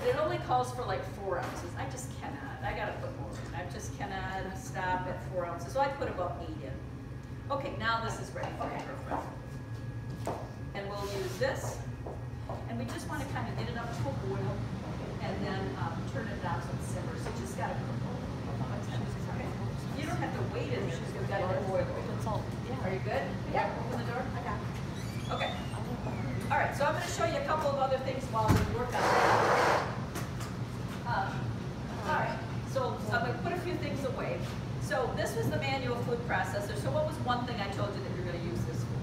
S1: It only calls for like 4 ounces. I just cannot, I gotta put more in. I just cannot stop at 4 ounces, so I put about 8 in. Okay, now this is ready for your girlfriend. And we'll use this, and we just wanna kinda get it up to a boil, and then turn it down so it simmers. So you just gotta cook over. Okay. You don't have to wait it, you've got to boil it. Are you good? Yeah. Open the door. I got it. Okay. All right. So I'm going to show you a couple of other things while we work on that. All right. So I'm going to put a few things away. So this was the manual food processor. So what was one thing I told you that you're going to use this for?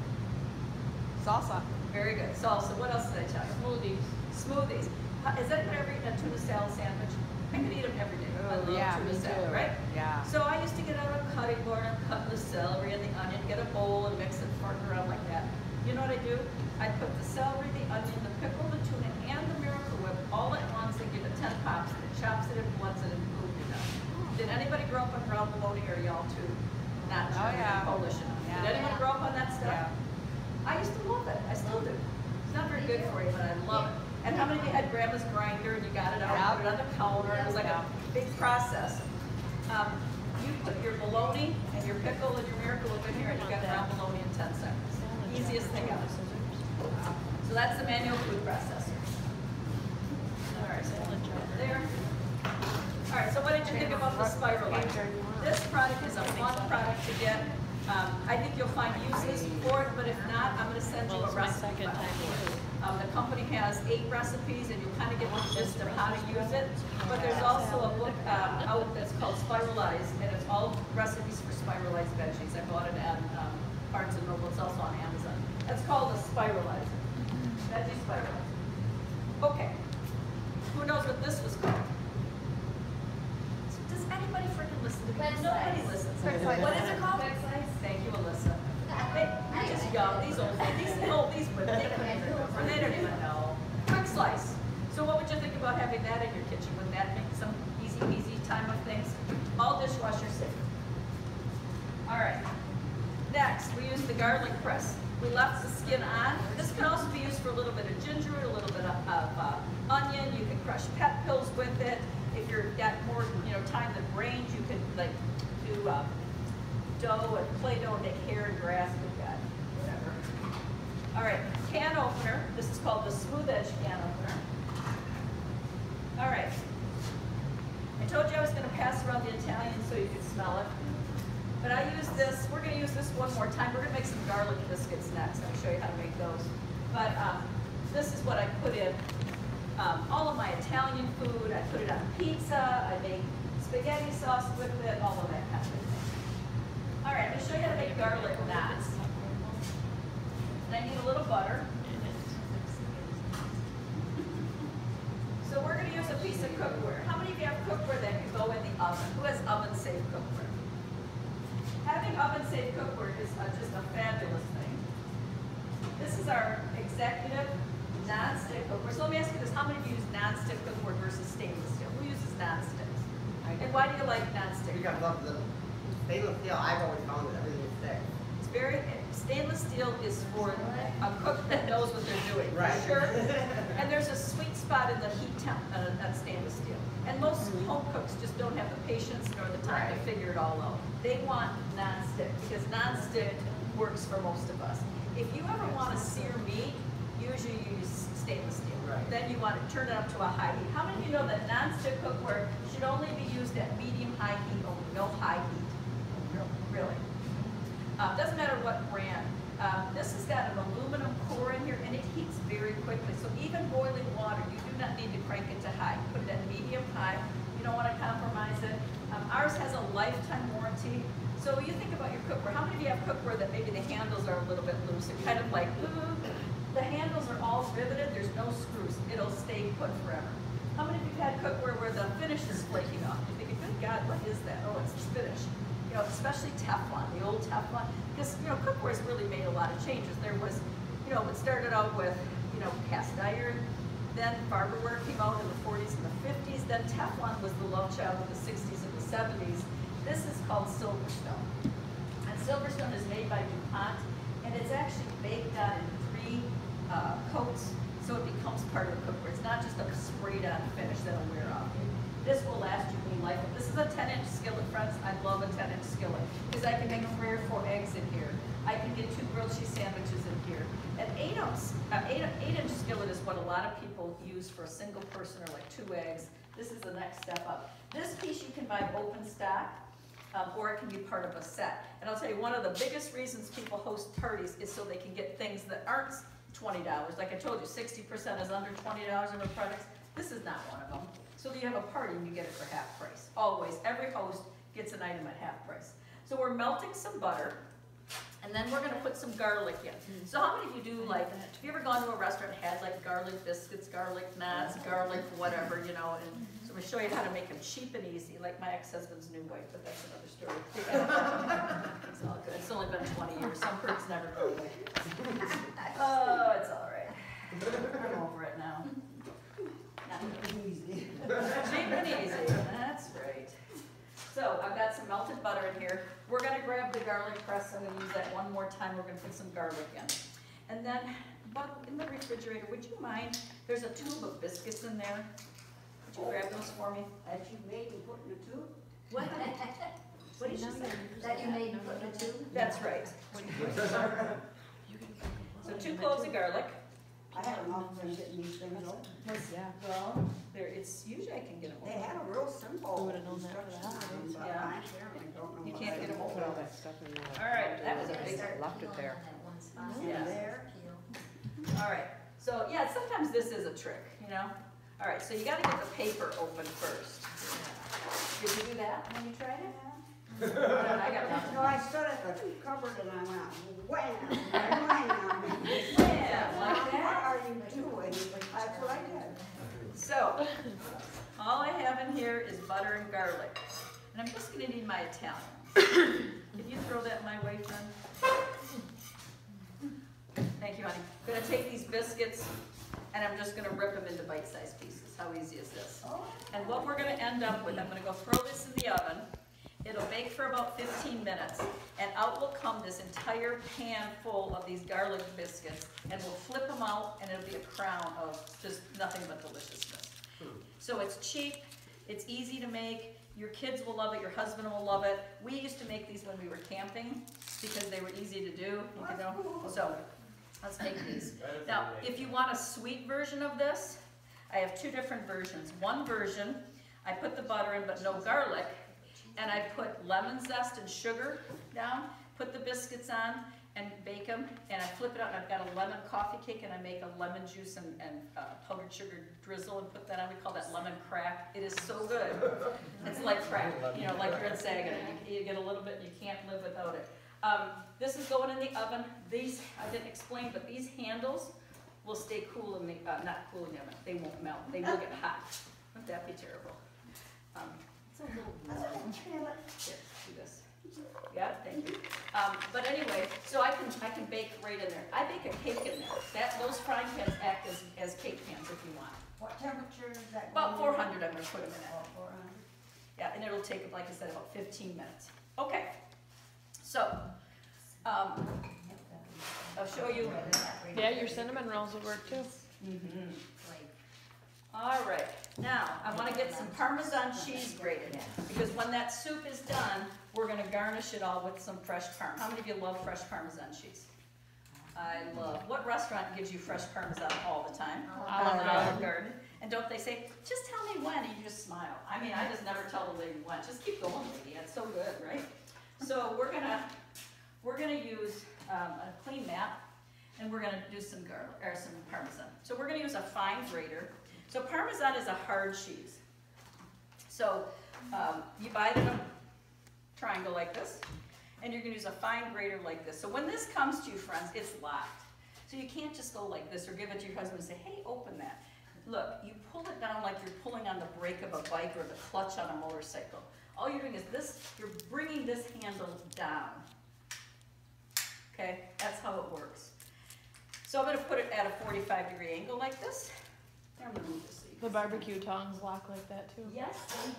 S7: Salsa.
S1: Very good. Salsa. What else did I tell you?
S2: Smoothies.
S1: Smoothies. Has anyone ever eaten a tuna salad sandwich? I could eat them every day. I love tuna salad, right?
S7: Yeah.
S1: So I used to get out a cutting board and cut the celery and the onion, get a bowl and mix it, fork it around like that. You know what I do? I put the celery, the onion, the pickle, the tuna, and the Miracle Whip all at once and give it 10 pops, and it chops it and blends it and boom, you're done. Did anybody grow up on ground bologna, or y'all too? Not sure. Polish enough.
S7: Yeah.
S1: Did anyone grow up on that stuff?
S7: Yeah.
S1: I used to love it. I still do. It's not very good for you, but I love it. And how many of you had grandma's grinder and you got it out, put it on the counter, it was like a big process. You put your bologna and your pickle and your Miracle Whip in here, and you got ground bologna in 10 seconds. Easiest thing ever. So that's the manual food processor. All right, so there. All right, so what did you think about the spiralizer? This product is a fun product to get. I think you'll find uses for it, but if not, I'm going to send you a recipe. The company has 8 recipes, and you kind of get the gist of how to use it. But there's also a book out that's called Spiralize, and it's all recipes for spiralized veggies. I bought it at Barnes & Noble. It's also on Amazon. That's called a spiralizer. Veggie spiralizer. Okay. Who knows what this was called? Does anybody freaking listen to me? Nobody listens. What is it called? Thank you, Alyssa. You're just young. These old these women, they don't even know. Quick slice. So what would you think about having that in your kitchen? Would that make some easy peasy time of things? All dishwasher safe. All right. Next, we use the garlic press. We left the skin on. This can also be used for a little bit of ginger, a little bit of onion. You can crush pet pills with it. If you've got more, time than brains, you can like do dough and Play-Doh and make hair and grass with that, whatever. All right, can opener. This is called the Smooth Edge can opener. All right. I told you I was going to pass around the Italian so you could smell it. But I use this, we're going to use this one more time. We're going to make some garlic biscuits next. I'm going to show you how to make those. But this is what I put in all of my Italian food. I put it on pizza. I make spaghetti sauce with it, all of that kind of thing. All right, I'm going to show you how to make garlic knots. And I need a little butter. So we're going to use a piece of cookware. How many of you have cookware that can go in the oven? Who has oven-safe cookware? Having oven-safe cookware is just a fabulous thing. This is our executive non-stick cookware. So let me ask you this. How many of you use non-stick cookware versus stainless steel? Who uses non-sticks? And why do you like non-stick?
S10: Because of the stainless steel, I've always found that everything is thick.
S1: It's stainless steel is for a cook that knows what they're doing.
S10: Right.
S1: Sure. And there's a sweet spot in the heat temp on stainless steel. And most home cooks just don't have the patience nor the time to figure it all out. They want non-stick because non-stick works for most of us. If you ever want to sear meat, usually you use stainless steel.
S10: Right.
S1: Then you want to turn it up to a high heat. How many of you know that non-stick cookware should only be used at medium-high heat only, no high heat? Really. Doesn't matter what brand. This has got an aluminum core in here, and it heats very quickly. So even boiling water, you do not need to crank it to high. Put it at medium-high. You don't want to compromise it. Ours has a lifetime warranty. So you think about your cookware. How many of you have cookware that maybe the handles are a little bit loose? They're kind of like, ooh, the handles are all riveted. There's no screws. It'll stay put forever. How many of you have had cookware where the finish is flaking off? You're thinking, good God, what is that? Oh, it's the finish. Especially Teflon, the old Teflon. Because, cookware has really made a lot of changes. There was, it started out with, cast iron, Then barberware came out in the 40s and the 50s. Then Teflon was the love child of the 60s and the 70s. This is called Silverstone. And Silverstone is made by DuPont, and it's actually baked on in 3 coats, so it becomes part of the cookware. It's not just a sprayed on finish that'll wear off. This will last you in life. This is a 10-inch skillet, friends. I love a 10-inch skillet because I can make 3 or 4 eggs in here. I can get 2 grilled cheese sandwiches in here. An 8-inch skillet is what a lot of people use for a single person or like 2 eggs. This is the next step up. This piece you can buy open stock, or it can be part of a set. And I'll tell you, one of the biggest reasons people host parties is so they can get things that aren't $20. Like I told you, 60% is under $20 in the products. This is not one of them. So you have a party and you get it for half price. Always, every host gets an item at half price. So we're melting some butter, and then we're gonna put some garlic in. So how many of you do like, have you ever gone to a restaurant and had like garlic biscuits, garlic nuts, garlic whatever, you know, and so we show you how to make them cheap and easy, like my ex-husband's new wife, but that's another story. It's all good, it's only been 20 years, some perks never go away. Oh, it's all right. I'm over it now. Cheap and easy, that's right. So I've got some melted butter in here. We're gonna grab the garlic press. I'm gonna use that one more time. We're gonna put some garlic in. And then, but in the refrigerator, would you mind, there's a tube of biscuits in there. Would you grab those for me?
S9: That you made and put in the tube?
S1: What? What did you say?
S3: That you made and put in the tube?
S1: That's right. So 2 cloves of garlic.
S9: I had an officer getting these things over.
S7: Yeah.
S1: Well, there, it's, usually I can get them
S9: They
S1: open.
S9: had a real simple
S2: would've known that for the
S9: instruction
S2: holidays.
S9: on them, but
S1: Yeah.
S9: I apparently don't know
S1: You
S9: what
S1: can't
S9: I
S1: get them
S9: did.
S7: Put all that stuff in there.
S1: All right, that was a big,
S7: Left it there.
S1: Yeah.
S9: There.
S1: all right. So yeah, sometimes this is a trick, you know? All right, so you gotta get the paper open first. Did you do that when you tried it? I got nothing.
S9: No, I stood at the cupboard and I went, wham, wham.
S1: Yeah, like
S9: What
S1: that.
S9: are you doing? That's what I did.
S1: So, all I have in here is butter and garlic. And I'm just gonna need my Italian. Can you throw that my way, Jen? Thank you, honey. I'm gonna take these biscuits and I'm just gonna rip them into bite-sized pieces. How easy is this? And what we're gonna end up with, I'm gonna go throw this in the oven. It'll bake for about 15 minutes, and out will come this entire pan full of these garlic biscuits, and we'll flip them out, and it'll be a crown of just nothing but deliciousness. So it's cheap, it's easy to make, your kids will love it, your husband will love it. We used to make these when we were camping, because they were easy to do, you know, so let's make these. Now, if you want a sweet version of this, I have 2 different versions. One version, I put the butter in, but no garlic, and I put lemon zest and sugar down, put the biscuits on, and bake them, and I flip it out, and I've got a lemon coffee cake, and I make a lemon juice and powdered sugar drizzle and put that on. We call that lemon crack. It is so good. It's like crack, you know, like you're in Saginaw. You get a little bit, you can't live without it. This is going in the oven. These, I didn't explain, but these handles will stay cool in the, not cool in the oven. They won't melt. They will get hot. Wouldn't that be terrible? It's a little here, do this. Yeah, thank you. But anyway, so I can bake right in there. I bake a cake in there. Those frying pans act as cake pans if you want.
S9: What temperature is that?
S1: About 400 I'm gonna put them in
S9: Oh,
S1: it.
S9: 400.
S1: Yeah, and it'll take, like I said, about 15 minutes. Okay, so, I'll show you.
S2: Yeah, your cinnamon rolls will work too.
S1: Mhm. All right, now, I wanna get some Parmesan cheese grated, because when that soup is done, we're gonna garnish it all with some fresh Parm. How many of you love fresh Parmesan cheese? I love, what restaurant gives you fresh Parmesan all the time? Olive Garden. And don't they say, just tell me when, and you just smile. I mean, I just never tell the lady when, just keep going, lady, it's so good, right? So we're gonna use a clean mat, and we're gonna do some garlic, or some Parmesan. So we're gonna use a fine grater. So Parmesan is a hard cheese. So you buy them a triangle like this, and you're gonna use a fine grater like this. So when this comes to you, friends, it's locked. So you can't just go like this or give it to your husband and say, hey, open that. Look, you pull it down like you're pulling on the brake of a bike or the clutch on a motorcycle. All you're doing is this, you're bringing this handle down. Okay, that's how it works. So I'm gonna put it at a 45-degree angle like this. I'm gonna move this so you
S2: The
S1: can see.
S2: barbecue tongs lock like that too.
S1: Yes, they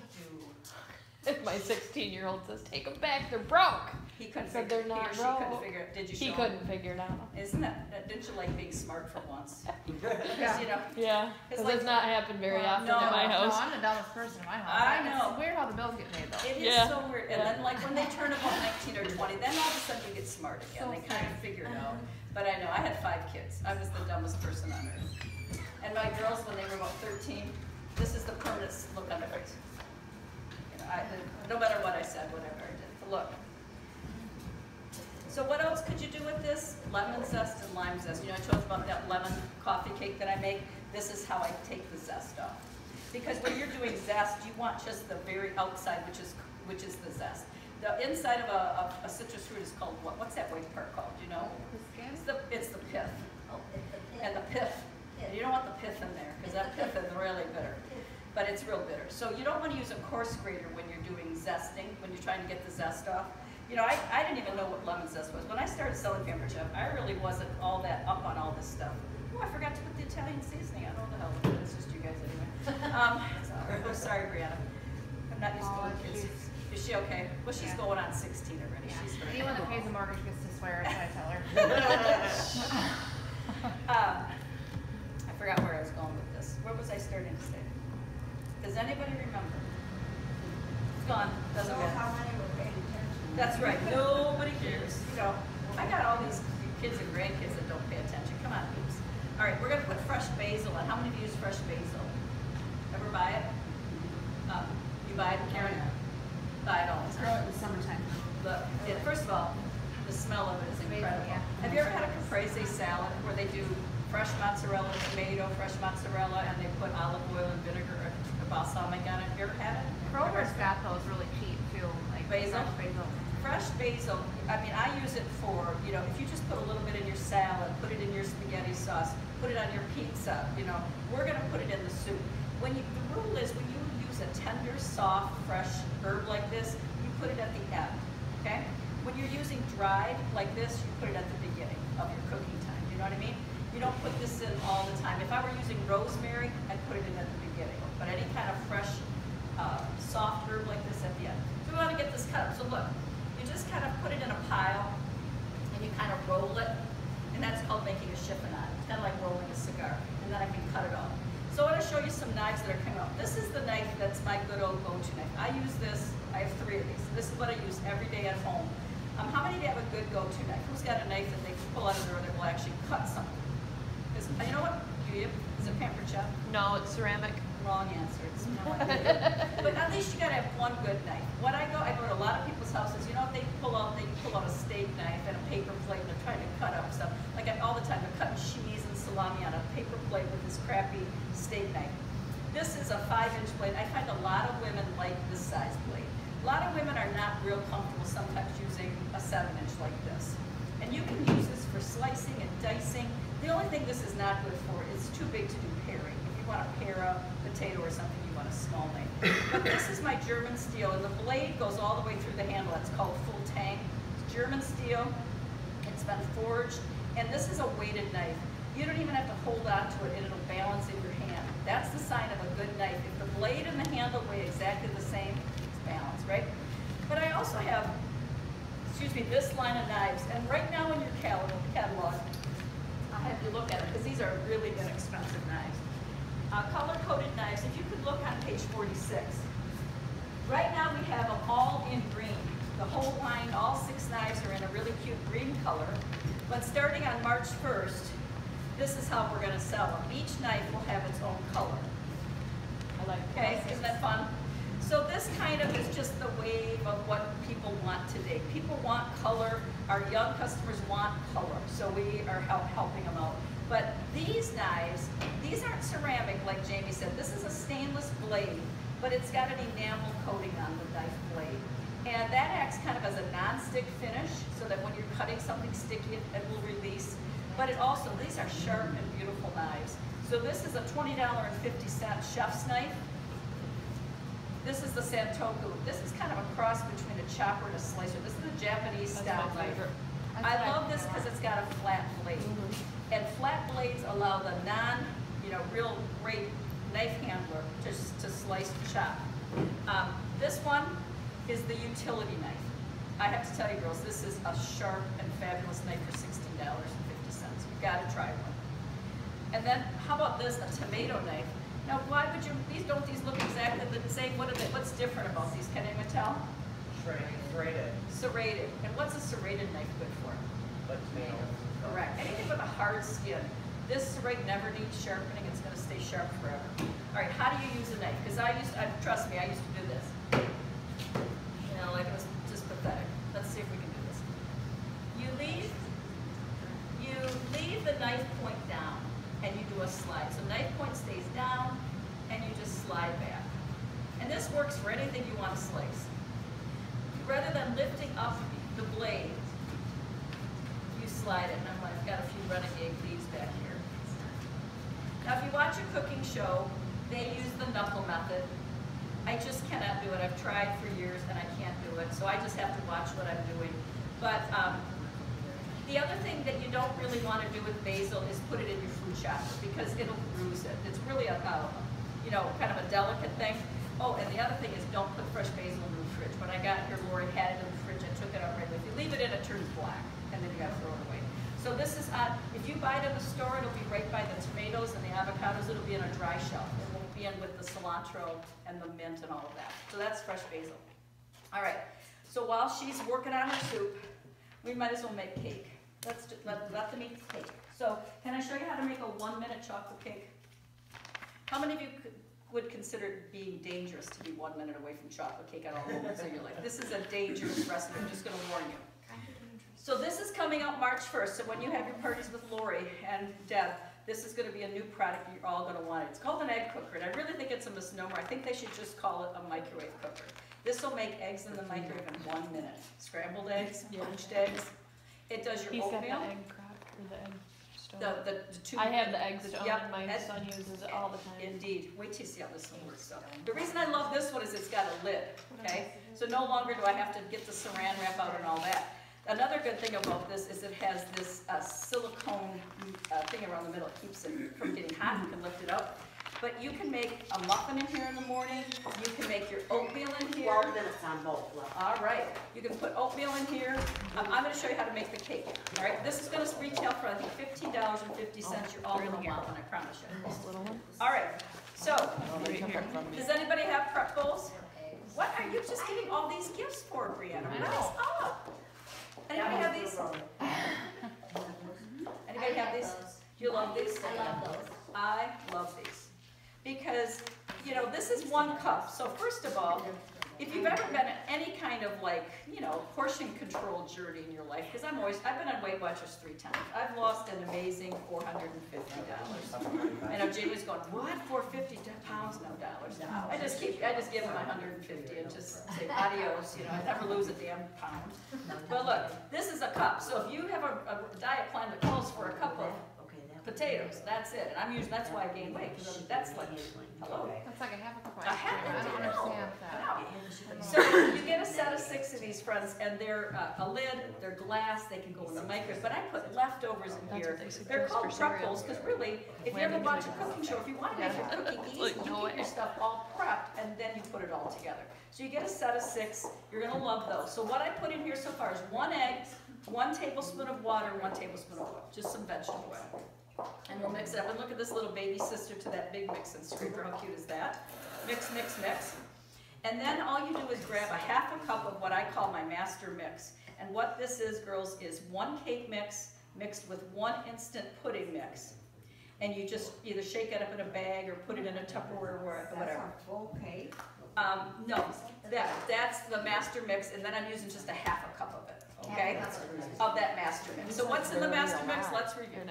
S1: do.
S2: My 16-year-old says, take them back, they're broke.
S1: He couldn't
S2: Said
S1: figure,
S2: they're
S1: he or
S2: not
S1: she couldn't
S2: broke.
S1: figure it. Did you show
S2: He
S1: him?
S2: couldn't figure it out.
S1: Isn't didn't you like being smart for once? Because, you know,
S2: Yeah,
S1: It's
S2: because
S1: like-
S2: it's not happened very often
S1: no,
S2: at my
S5: No,
S2: house.
S5: I'm the dumbest person in my house.
S1: I know.
S5: It's weird how the bills get paid though.
S1: it is
S2: Yeah.
S1: so weird. And then like when they turn about 19 or 20, then all of a sudden you get smart again.
S5: So
S1: They kind of figure it out. But I know, I had 5 kids. I was the dumbest person on earth. And my girls, when they were about 13, this is the permanent look on their face. You know, no matter what I said, whatever I did, the look. So what else could you do with this? Lemon zest and lime zest. You know, I told you about that lemon coffee cake that I make. This is how I take the zest off. Because when you're doing zest, you want just the very outside, which is the zest. The inside of a citrus fruit is called what? What's that white part called? Do you know?
S5: The skin?
S1: It's the pith.
S3: Oh, it's the pit.
S1: And the pith. You don't want the pith in there because that pith is really bitter. But it's real bitter. So you don't want to use a coarse grater when you're doing zesting, when you're trying to get the zest off. You know, I didn't even know what lemon zest was. When I started selling Pampered Chef, I really wasn't all that up on all this stuff. Oh, I forgot to put the Italian seasoning. I don't know what the hell it is. It's just you guys anyway. I'm sorry, Brianna. I'm not used to little kids. Is she okay? Well, she's going on 16 already.
S5: Yeah.
S1: She's very
S5: Anyone that pays a mortgage gets to swear, that's what I tell her.
S1: I forgot where I was going with this. What was I starting to say? Does anybody remember? It's gone. Doesn't
S9: Show
S1: matter.
S9: how many were paying attention.
S1: That's right. Nobody cares. You know, I got all these kids and grandkids that don't pay attention. Come on, peeps. All right, we're gonna put fresh basil on. How many of you use fresh basil? Ever buy it? You buy it, Karen? Buy it all the
S6: Grow
S1: time.
S6: it in the summertime.
S1: First of all, the smell of it is incredible.
S5: Yeah.
S1: Have you ever had a caprese salad where they do fresh mozzarella, tomato, fresh mozzarella, and they put olive oil and vinegar or balsamic on it? Have you ever had it?
S5: Kroger's got those really cheap too, like
S1: Basil?
S5: fresh basil.
S1: Fresh basil, I mean, I use it for, you know, if you just put a little bit in your salad, put it in your spaghetti sauce, put it on your pizza, you know, we're gonna put it in the soup. The rule is when you use a tender, soft, fresh herb like this, you put it at the end, okay? When you're using dried like this, you put it at the beginning of your cooking time, you know what I mean? You don't put this in all the time. If I were using rosemary, I'd put it in at the beginning, but any kind of fresh, soft herb like this at the end. So we wanna get this cut up, so look. You just kind of put it in a pile and you kind of roll it, and that's called making a chiffonade. It's kind of like rolling a cigar, and then I can cut it off. So I want to show you some knives that are coming up. This is the knife that's my good old go-to knife. I use this, I have 3 of these. This is what I use every day at home. How many of you have a good go-to knife? Who's got a knife that they can pull out of there that will actually cut something? Because you know what? Do you? Is it Pampered Chef?
S2: No, it's ceramic.
S1: Wrong answer. It's more like but at least you gotta have one good knife. I go to a lot of people's houses. You know, they pull out a steak knife and a paper plate, and they're trying to cut up stuff. Like all the time, they're cutting cheese and salami on a paper plate with this crappy steak knife. This is a 5-inch blade. I find a lot of women like this size blade. A lot of women are not real comfortable sometimes using a 7-inch like this. And you can use this for slicing and dicing. The only thing this is not good for is too big to do paring. Want to pair a potato or something, you want a small knife. But this is my German steel, and the blade goes all the way through the handle. It's called full tang. It's German steel. It's been forged, and this is a weighted knife. You don't even have to hold on to it, and it'll balance in your hand. That's the sign of a good knife. If the blade and the handle weigh exactly the same, it's balanced, right? But I also have, this line of knives, and right now in your catalog, I'll have you look at it, because these are really inexpensive knives. Color-coded knives, if you could look on page 46. Right now we have them all in green. The whole line, all 6 knives are in a really cute green color. But starting on March 1st, this is how we're going to sell them. Each knife will have its own color.
S2: I like
S1: Okay, isn't that fun? So this kind of is just the wave of what people want today. People want color. Our young customers want color, so we are helping them out. But these knives, these aren't ceramic like Jamie said. This is a stainless blade, but it's got an enamel coating on the knife blade. And that acts kind of as a non-stick finish, so that when you're cutting something sticky, it will release. But it also, these are sharp and beautiful knives. So this is a $20.50 chef's knife. This is the Santoku. This is kind of a cross between a chopper and a slicer. This is a Japanese style knife. I love this because it's got a flat blade. And flat blades allow the real great knife handler to slice and chop. This one is the utility knife. I have to tell you girls, this is a sharp and fabulous knife for $16.50. You've got to try one. And then, how about this, a tomato knife? Now, why would you, don't these look exactly the same? What's different about these? Can anyone tell?
S11: Serrated.
S1: Serrated. And what's a serrated knife good for?
S11: Like tomatoes.
S1: Correct. Anything with a hard skin. This serrate never needs sharpening. It's going to stay sharp forever. All right, how do you use a knife? Because trust me, I used to do this. Like it was just pathetic. Let's see if we can do this. You leave the knife point down, and you do a slide. So knife point stays down, and you just slide back. And this works for anything you want to slice. Rather than lifting up the blade, you slide it. And I've got a few renegade leaves back here. Now, if you watch a cooking show, they use the knuckle method. I just cannot do it. I've tried for years and I can't do it, so I just have to watch what I'm doing. But the other thing that you don't really want to do with basil is put it in your food chopper because it'll bruise it. It's really a kind of a delicate thing. Oh, and the other thing is don't put fresh basil in the fridge. When I got here, Lori had it in the fridge. I took it out right away. If you leave it in, it turns black, and then you got to throw it away. So this is if you buy it in the store, it'll be right by the tomatoes and the avocados. It'll be in a dry shelf. It won't be in with the cilantro and the mint and all of that. So that's fresh basil. All right. So while she's working on her soup, we might as well make cake. Let them eat cake. So can I show you how to make a 1-minute chocolate cake? How many of you would consider it being dangerous to be 1 minute away from chocolate cake at all moments in your life? This is a dangerous recipe. I'm just going to warn you. So this is coming out March 1st. So when you have your parties with Lori and Deb, this is going to be a new product you're all going to want. It's called an egg cooker, and I really think it's a misnomer. I think they should just call it a microwave cooker. This will make eggs in the microwave in 1 minute. Scrambled eggs, poached eggs. It does your oatmeal.
S2: He's got the egg crock or the egg stone.
S1: The two.
S2: I have the egg stone,
S1: yep,
S2: and my son uses it all the time.
S1: Indeed. Wait till you see how this one works. So the reason I love this one is it's got a lid. Okay, so no longer do I have to get the saran wrap out and all that. Another good thing about this is it has this silicone thing around the middle. It keeps it from getting hot. You can lift it up. But you can make a muffin in here in the morning. You can make your oatmeal in here.
S9: 12 minutes on both.
S1: All right. You can put oatmeal in here. I'm going to show you how to make the cake. All right. This is going to retail for, I think, $15.50. You're all going to want one, I promise you.
S2: This little one?
S1: All right. So, does anybody have prep bowls? What are you just getting all these gifts for, Brianna? What is up? Anybody have these? Anybody have these? Do you love these?
S4: I love those.
S1: I love these. Because, this is 1 cup. So first of all, if you've ever been at any kind of portion control journey in your life, because I've been on Weight Watchers 3 times. I've lost an amazing $450. I know Jamie's going, what? 450 pounds? No dollars. I just give them 150 and just say adios. I never lose a damn pound. But look, this is a cup. So if you have a diet plan that calls for a cup of potatoes, that's it. And that's why I gain weight, because that's like, hello.
S5: That's like a half a cup of
S1: A
S5: ice
S1: half
S5: cream. I don't
S1: a cup.
S5: understand that.
S1: So you get a set of 6 of these, friends, and they're a lid, they're glass, they can go in the microwave, but I put leftovers in here. They're called prep bowls, because really, if you ever watch a cooking show, if you want to make your cooking easy, you keep your stuff all prepped, and then you put it all together. So you get a set of 6, you're gonna love those. So what I put in here so far is 1 egg, 1 tablespoon of water, 1 tablespoon of oil, just some vegetable oil. And we'll mix it up. And look at this little baby sister to that big mixing scraper. How cute is that? Mix, mix, mix. And then all you do is grab a half a cup of what I call my master mix. And what this is, girls, is 1 cake mix mixed with 1 instant pudding mix. And you just either shake it up in a bag or put it in a Tupperware or whatever.
S9: That's a full cake?
S1: No, that's the master mix, and then I'm using just a half a cup of it, okay? Of that master mix. So what's in the master mix? Let's review.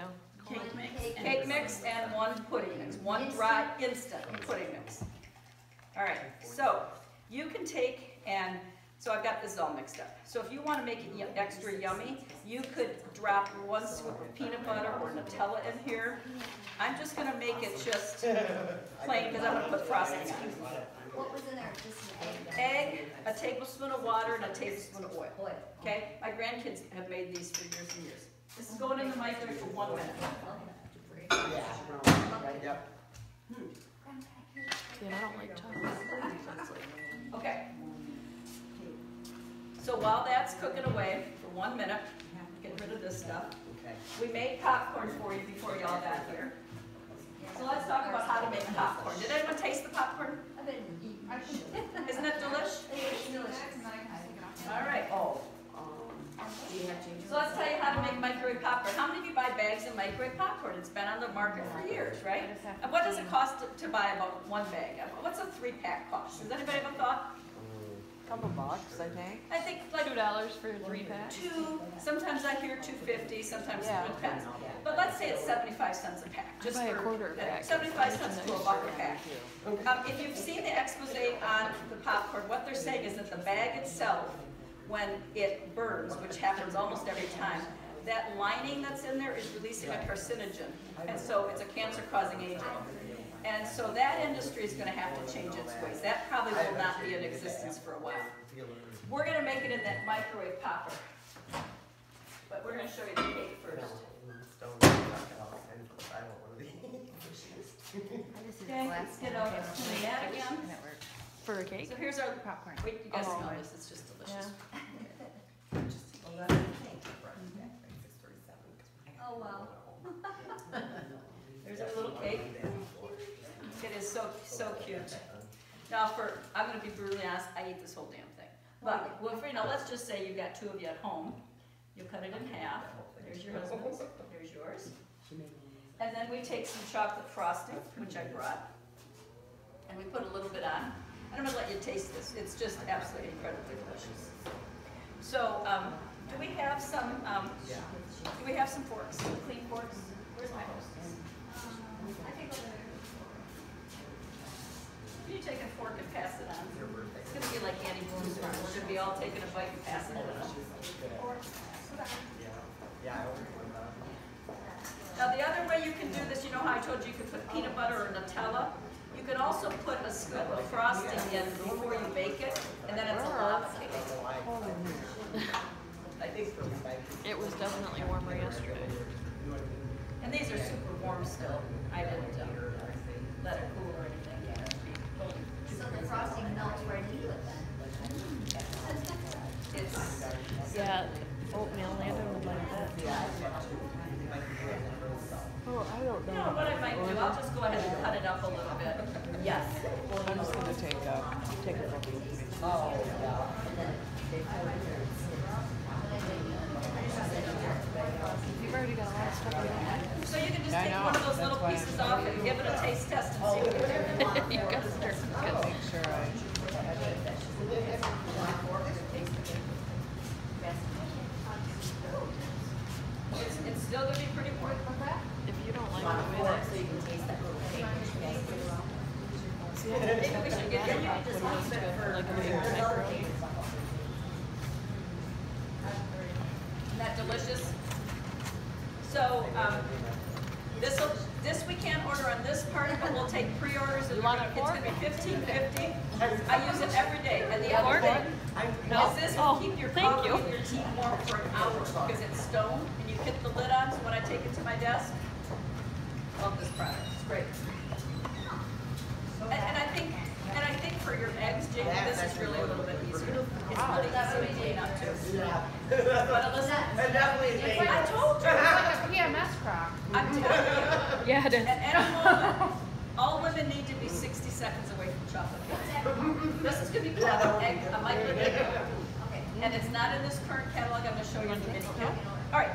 S1: Cake mix and 1 pudding mix. 1 dry instant pudding mix. All right, so you can take so I've got this all mixed up. So if you want to make it extra yummy, you could drop 1 scoop of peanut butter or Nutella in here. I'm just going to make it just plain because I'm going to put frosting on it.
S4: What was in there? Just an
S1: Egg, a tablespoon of water, and a tablespoon of oil. Okay? My grandkids have made these for years and years. This is going in the microwave for 1 minute.
S11: Yep.
S2: See, and I don't like chocolate.
S1: Okay. So while that's cooking away for 1 minute, get rid of this stuff.
S11: Okay.
S1: We made popcorn for you before y'all got here. So let's talk about how to make popcorn. Did anyone taste the popcorn?
S4: I've been eating.
S1: Isn't it delish?
S4: It's delicious.
S1: All right. So let's tell you how to make microwave popcorn. How many of you buy bags of microwave popcorn? It's been on the market for years, right? And what does it cost to buy about 1 bag? What's a 3-pack cost? Does anybody have a thought?
S7: Couple bucks, I think.
S1: I think like
S2: $2 for 3 packs.
S1: sometimes I hear $2.50, sometimes
S7: Yeah.
S1: it depends. But let's say it's 75 cents a pack. Just
S2: buy a
S1: for
S2: quarter a pack.
S1: 75 cents to $1 a pack. If you've seen the expose on the popcorn, what they're saying is that the bag itself, when it burns, which happens almost every time, that lining that's in there is releasing a carcinogen, and so it's a cancer-causing agent. And so that industry is going to have to change its ways. That probably will not be in existence for a while. We're going to make it in that microwave popper, but we're going to show you the cake first. Okay, let's get out that again.
S2: For a cake?
S1: So here's our
S5: Popcorn.
S1: Wait, you guys know this. It's just delicious.
S4: Oh, wow.
S1: There's our little cake. It is so cute. Now, I'm going to be brutally honest. I eat this whole damn thing. But well, let's just say you've got 2 of you at home. You cut it in half. There's your husband's. There's yours. And then we take some chocolate frosting, which I brought, and we put a little bit on. And I'm going to let you taste this. It's just absolutely incredibly delicious. So, do we have some? Do we have some forks? Clean forks? Where's my hostess? Can you take a fork and pass it on? It's going to be like Annie Boone's Farm. We're going to be all taking a bite and passing it on. Now the other way you can do this, you know how I told you could put peanut butter or Nutella? You can also put a scoop of frosting in before you bake it, and then it's a lava cake.
S2: It was definitely warmer yesterday.
S1: And these are super warm still. I didn't let it cool or anything.
S4: So the frosting melts right into it then?
S1: It's
S2: Yeah, oatmeal, Landon would like that. Oh, I don't
S1: You know what I might do? I'll just go ahead and cut it up a little bit. Yes.
S7: Well, I'm just gonna take a photo.
S11: Oh, yeah.
S2: You've already got a lot of stuff in there.
S1: So you can just take one of those little pieces off and give it a taste test and see what it is.
S2: You've got to start cooking.
S7: Make sure
S1: It's still going to be pretty warm.
S2: If you don't like the way that,
S4: So you can taste that little cake.
S2: see, I
S1: Maybe we should get you
S2: put
S1: just
S2: it
S1: a little bit
S2: into
S1: for
S2: like a big microwave.
S1: Isn't that delicious? So this we can't order on this part, but we'll take pre-orders.
S2: You want a
S1: It's
S2: fork?
S1: going to be $15.50. I use it every day. And the other thing is this will keep your
S2: thank
S1: coffee
S2: you.
S1: and your tea warm for an hour because it's stone and you hit the lid on. So when I take it to my desk, love this product. It's great. And I think for your eggs, Jamie, this is really a little bit easier. It's really easy to clean up too. But listen,
S11: It definitely is.
S1: I told you.
S5: It's like a PMS crock.
S1: I'm telling you.
S2: Yeah, it is.
S1: And all women need to be 60 seconds away from chocolate cake. This is going to be called a microwave. Okay. And it's not in this current catalog. I'm going to show you in the mini catalog. All right,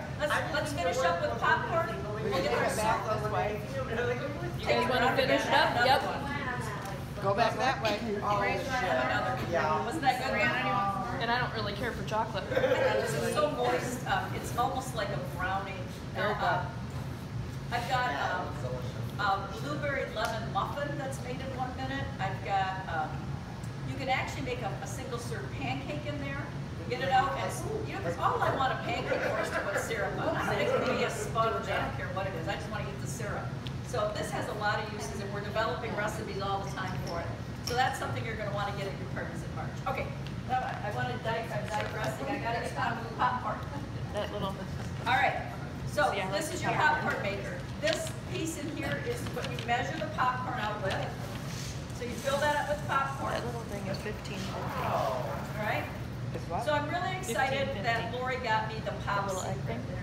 S1: let's finish up with popcorn. We'll get our
S7: back this way.
S2: You guys want to finish it up? Yep.
S7: Go back that way.
S11: Yeah.
S1: Wasn't that good?
S2: And I don't really care for chocolate.
S1: This is so moist. It's almost like a brownie. I've got blueberry lemon muffin that's made in 1 minute. I've got, you can actually make a single serve pancake in there. Get it out, and because all I want a pancake for is to put syrup on. I mean, it can be a sponge, I don't care what it is. I just want to eat the syrup. So this has a lot of uses, and we're developing recipes all the time for it. So that's something you're going to want to get at your parties in March. Okay, I want to I'm digressing. I got to get on with the popcorn.
S2: That little.
S1: All right, so this is your popcorn maker. this piece in here is what you measure the popcorn out with. So you fill that up with popcorn.
S2: That little thing is $15.50.
S1: All right? So I'm really excited that Lori got me the pop
S2: Little egg
S1: secret.
S2: thing.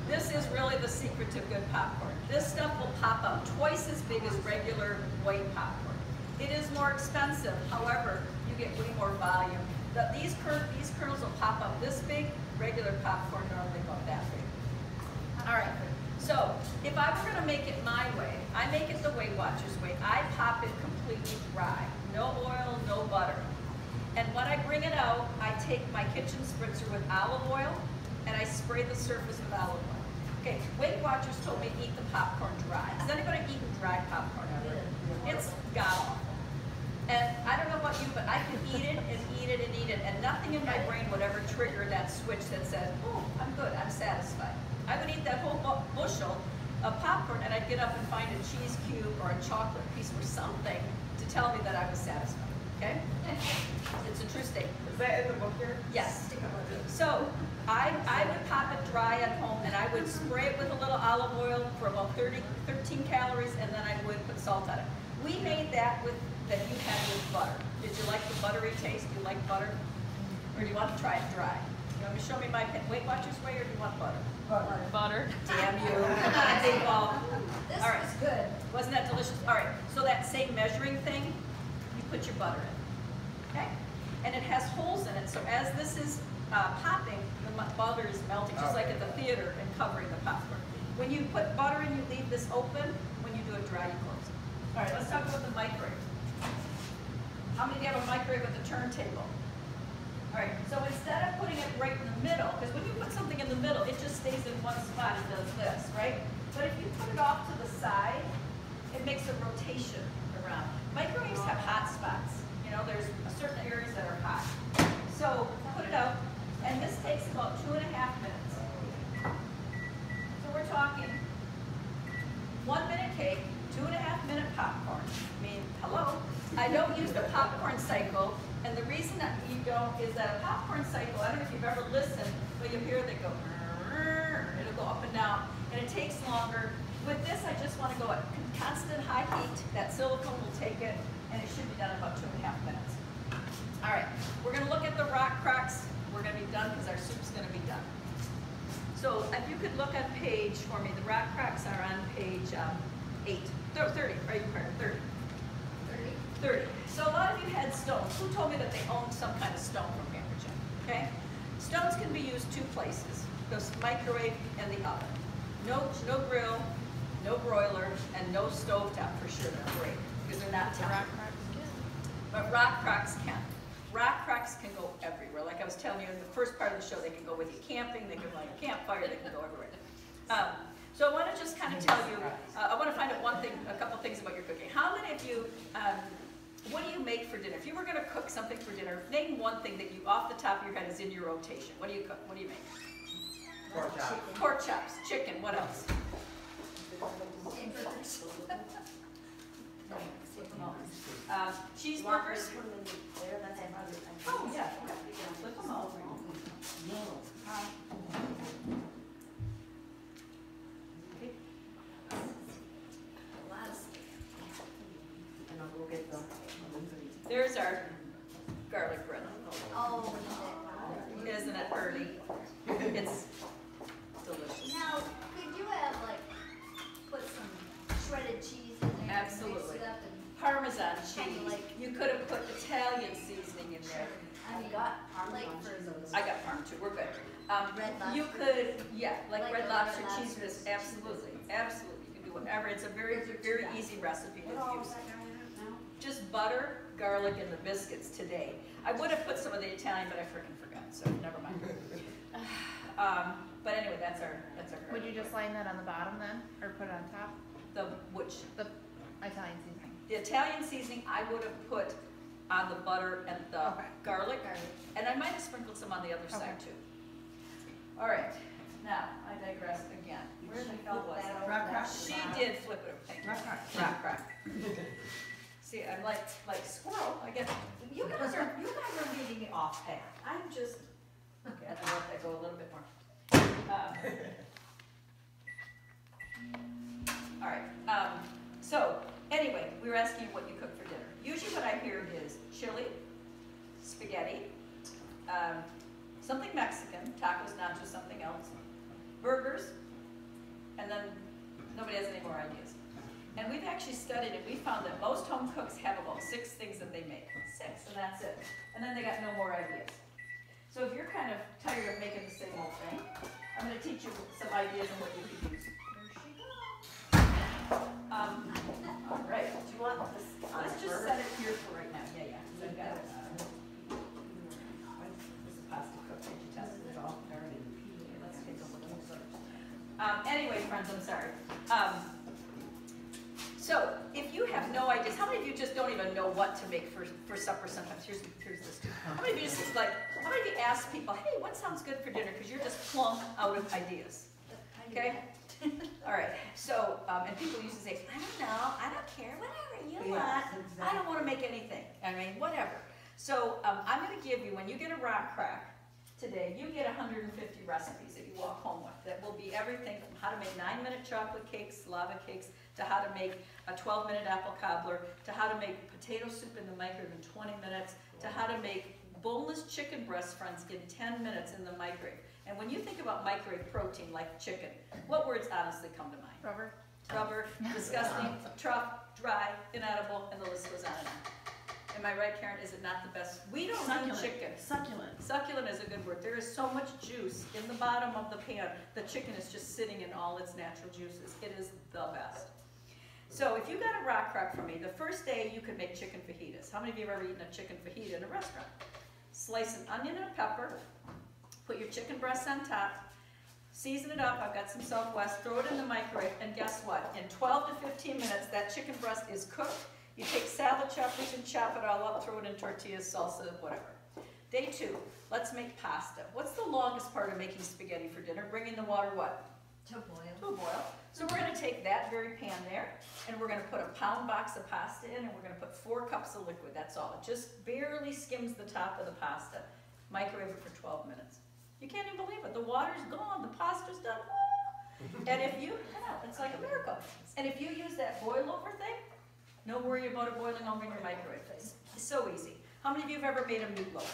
S1: This is really the secret to good popcorn. This stuff will pop up twice as big as regular white popcorn. It is more expensive, however, you get way more volume. These kernels will pop up this big, regular popcorn normally about that big. All right, so if I were gonna make it my way, I make it the Weight Watchers way. I pop it completely dry. No oil, no butter. And when I bring it out, I take my kitchen spritzer with olive oil and I spray the surface with olive oil. Okay, Weight Watchers told me to eat the popcorn dry. Has anybody eaten dry popcorn ever? It's god-awful. And I don't know about you, but I can eat it and eat it and eat it, and nothing in my brain would ever trigger that switch that says, oh, I'm good, I'm satisfied. I would eat that whole bushel of popcorn and I'd get up and find a cheese cube or a chocolate piece or something to tell me that I was satisfied, okay? It's a true statement.
S11: Is that in the book here?
S1: Yes. So I would pop it dry at home and I would spray it with a little olive oil for about 13 calories, and then I would put salt on it. We made that you had with butter. Did you like the buttery taste? Do you like butter? Or do you want to try it dry? You want me to show me my Weight Watchers way, or do you want butter?
S2: Butter.
S1: Damn you. Big ball.
S4: This
S1: All right.
S4: is good.
S1: Wasn't that delicious? All right, so that same measuring thing, you put your butter in, okay? And it has holes in it, so as this is popping, the butter is melting, just like at the theater, and covering the popcorn. When you put butter in, you leave this open. When you do it dry, you close it. All right, let's talk about the microwave. How many of you have a microwave with a turntable? All right, so instead of putting it right in the middle, because when you put something in the middle, it just stays in one spot and does this, right? But if you put it off to the side, it makes a rotation around. Microwaves have hot spots. You know, there's certain areas that are hot. So put it out, and this takes about 2.5 minutes. So we're talking 1 minute cake, 2.5 minute popcorn. I mean, hello. I don't use the popcorn cycle, and the reason that you don't is that a popcorn cycle, I don't know if you've ever listened, but you'll hear they go, it'll go up and down, and it takes longer. With this, I just want to go at constant high heat. That silicone will take it, and it should be done in about 2.5 minutes. All right, we're going to look at the rock cracks. We're going to be done because our soup's going to be done. So if you could look at page for me, the rock cracks are on page 30, right? 30. 30. So a lot of you had stones. Who told me that they owned some kind of stone from Pamper Chef? Okay? Stones can be used two places, the microwave and the oven. No grill, no broiler, and no stovetop for sure. They're great because they're not rock cracks. But rock cracks can. Rock cracks can go everywhere. Like I was telling you in the first part of the show, they can go with you camping, they can light a campfire, they can go everywhere. So I want to just kind of tell you, I want to find out a couple things about your cooking. How many of you, what do you make for dinner? If you were going to cook something for dinner, name one thing that you, off the top of your head, is in your rotation. What do you cook? What do you make?
S11: Pork chops.
S1: Pork chops, chicken, what else? Cheeseburgers? Oh, yeah, okay. Flip them over. There's our garlic bread.
S4: Oh,
S1: Isn't it early? It's delicious.
S4: now, could you have put some shredded cheese in there?
S1: Absolutely.
S4: Mix it up and,
S1: Parmesan
S4: Kinda
S1: cheese.
S4: like-
S1: You could have put Italian seasoning in there.
S4: I mean, for those.
S1: I got parm too, we're good.
S4: Red lobster.
S1: You could, yeah, like
S4: Like
S1: red
S4: a
S1: lobster
S4: red
S1: cheese
S4: lobster.
S1: whiz, absolutely, absolutely. You can do whatever. It's a very easy recipe to use. Just butter, garlic, and the biscuits today. I would have put some of the Italian, but I freaking forgot, so never mind. But anyway, that's our garlic.
S5: Would you just line that on the bottom then, or put it on top?
S1: The which?
S5: The Italian seasoning.
S1: The Italian seasoning I would have put on the butter and the garlic, and I might have sprinkled some on the other side too. All right, now I digress again. Where the hell was it?
S9: Rock crack.
S1: She did flip it. Thank you.
S9: Rock crack.
S1: Rock crack. See, I'm like squirrel. I guess you guys are leading me off path. I'm just okay. I have to let that go a little bit more. All right, so anyway, we were asking you what you cook for dinner. Usually what I hear is chili, spaghetti, something Mexican, tacos, nachos, something else, burgers, and then nobody has any more ideas. And we've actually studied it. We found that most home cooks have about 6 things that they make. 6, and that's it. And then they got no more ideas. So if you're kind of tired of making the same old thing, I'm going to teach you some ideas on what you could use. All right. Do you want this? Let's just set it here for right now. Yeah, yeah. So I've got it. This is pasta cooked. Did you test it all? Okay, let's take a look at this. Anyway, friends, I'm sorry. So if you have no ideas, how many of you just don't even know what to make for supper sometimes? Here's this too. How many of you just how many of you ask people, hey, what sounds good for dinner? Because you're just plumb out of ideas. Okay? All right. So, and people used to say, I don't know, I don't care, whatever you want.
S9: Exactly.
S1: I don't want to make anything. I mean, whatever. So I'm going to give you, when you get a rock crack today, you get 150 recipes that you walk home with. That will be everything from how to make 9-minute chocolate cakes, lava cakes, to how to make a 12-minute apple cobbler, to how to make potato soup in the microwave in 20 minutes, to how to make boneless chicken breast, friends, in 10 minutes in the microwave. And when you think about microwave protein, like chicken, what words honestly come to mind?
S5: Rubber.
S1: Rubber, disgusting, tough, dry, inedible, and the list goes on and on. Am I right, Karen? Is it not the best? We don't need chicken.
S6: Succulent.
S1: Succulent is a good word. There is so much juice in the bottom of the pan. The chicken is just sitting in all its natural juices. It is the best. So if you got a rock crack from me, the first day you could make chicken fajitas. How many of you have ever eaten a chicken fajita in a restaurant? Slice an onion and a pepper, put your chicken breasts on top, season it up. I've got some Southwest, throw it in the microwave, and guess what? In 12 to 15 minutes, that chicken breast is cooked. You take salad choppers and chop it all up, throw it in tortillas, salsa, whatever. Day 2, let's make pasta. What's the longest part of making spaghetti for dinner? Bringing the water what?
S4: To boil.
S1: To a boil. So we're going to take that very pan there, and we're going to put a pound box of pasta in, and we're going to put 4 cups of liquid. That's all. It just barely skims the top of the pasta. Microwave it for 12 minutes. You can't even believe it. The water's gone. The pasta's done. And if you, it's like a miracle. And if you use that boil over thing, no worry about it boiling over in your microwave. It's so easy. How many of you have ever made a meatloaf?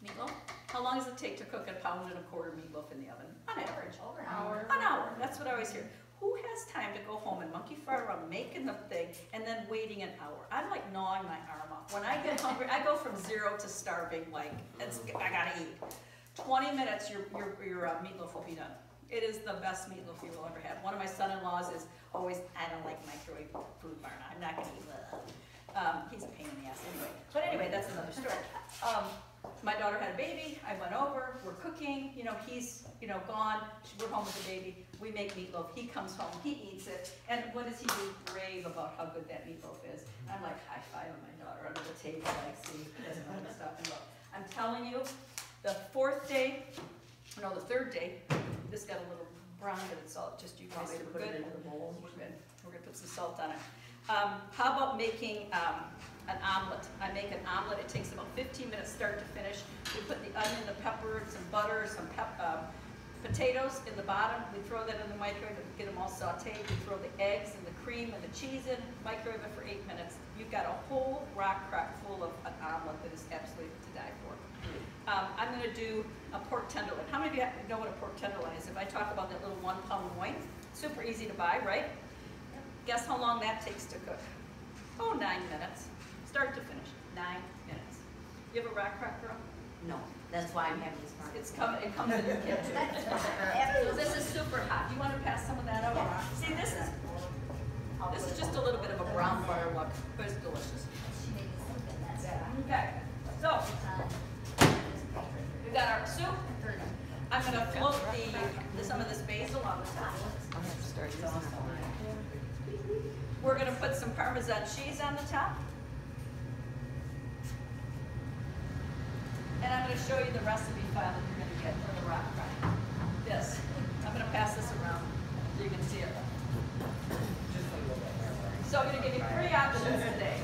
S1: Meatloaf? How long does it take to cook a 1.25 pound meatloaf in the oven? On average.
S4: Over an hour.
S1: An hour. That's what I always hear. Who has time to go home and monkey fart around making the thing and then waiting an hour? I'm like gnawing my arm off. When I get hungry, I go from 0 to starving, like, I gotta eat. 20 minutes, your meatloaf will be done. It is the best meatloaf you will ever have. One of my son-in-laws is always, I don't like microwave food, Marna. I'm not gonna eat that. He's a pain in the ass anyway. But anyway, that's another story. My daughter had a baby. I went over. We're cooking. You know, he's gone. We're home with the baby. We make meatloaf. He comes home. He eats it. And what does he do? Rave about how good that meatloaf is. I'm like high-fiving my daughter under the table. Like, see, he doesn't know what he's talking about. I'm telling you, the 4th day, no, the 3rd day. This got a little brown, but it's all just you guys are good. We're good. We're gonna put some salt on it. How about making an omelet? I make an omelet. It takes about 15 minutes start to finish. We put the onion, the pepper, some butter, some potatoes in the bottom. We throw that in the microwave and get them all sauteed. We throw the eggs and the cream and the cheese in, microwave it for 8 minutes. You've got a whole rock crack full of an omelet that is absolutely to die for. I'm going to do a pork tenderloin. How many of you know what a pork tenderloin is? If I talk about that little 1 pound loin, super easy to buy, right? Guess how long that takes to cook? Oh, 9 minutes. Start to finish, 9 minutes. You have a rock crack, girl?
S3: No, that's why I'm having this part.
S1: It comes in your kitchen. So this is super hot. You want to pass some of that over? See, this is just a little bit of a brown butter look, but it's delicious.
S4: She made me something that's.
S1: Okay, so we've got our soup. I'm going to float some of this basil on the top. We're going to put some Parmesan cheese on the top. And I'm going to show you the recipe file that you're going to get for the rock fry. This. I'm going to pass this around so you can see it. So I'm going to give you 3 options today.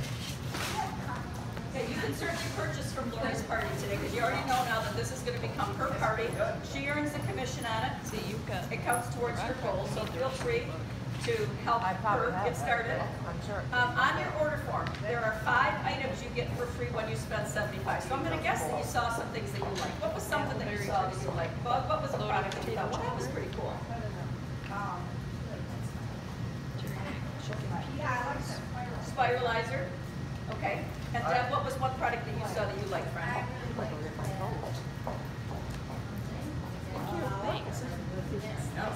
S1: Okay, you can certainly purchase from Lori's party today because you already know now that this is going to become her party. She earns the commission on it.
S2: See, you've got
S1: It counts towards her goal, so feel free. to help
S7: I probably
S1: her
S7: have
S1: get
S7: that.
S1: started.
S7: I'm sure.
S1: On your order form, there are 5 items you get for free when you spend $75. So I'm gonna guess that you saw some things that you liked. What was something that you saw that you liked? What was a product that you thought, well, that was pretty cool? Spiralizer, okay. And Deb, what was one product that you saw that you liked, friend?
S2: Thanks.
S1: No.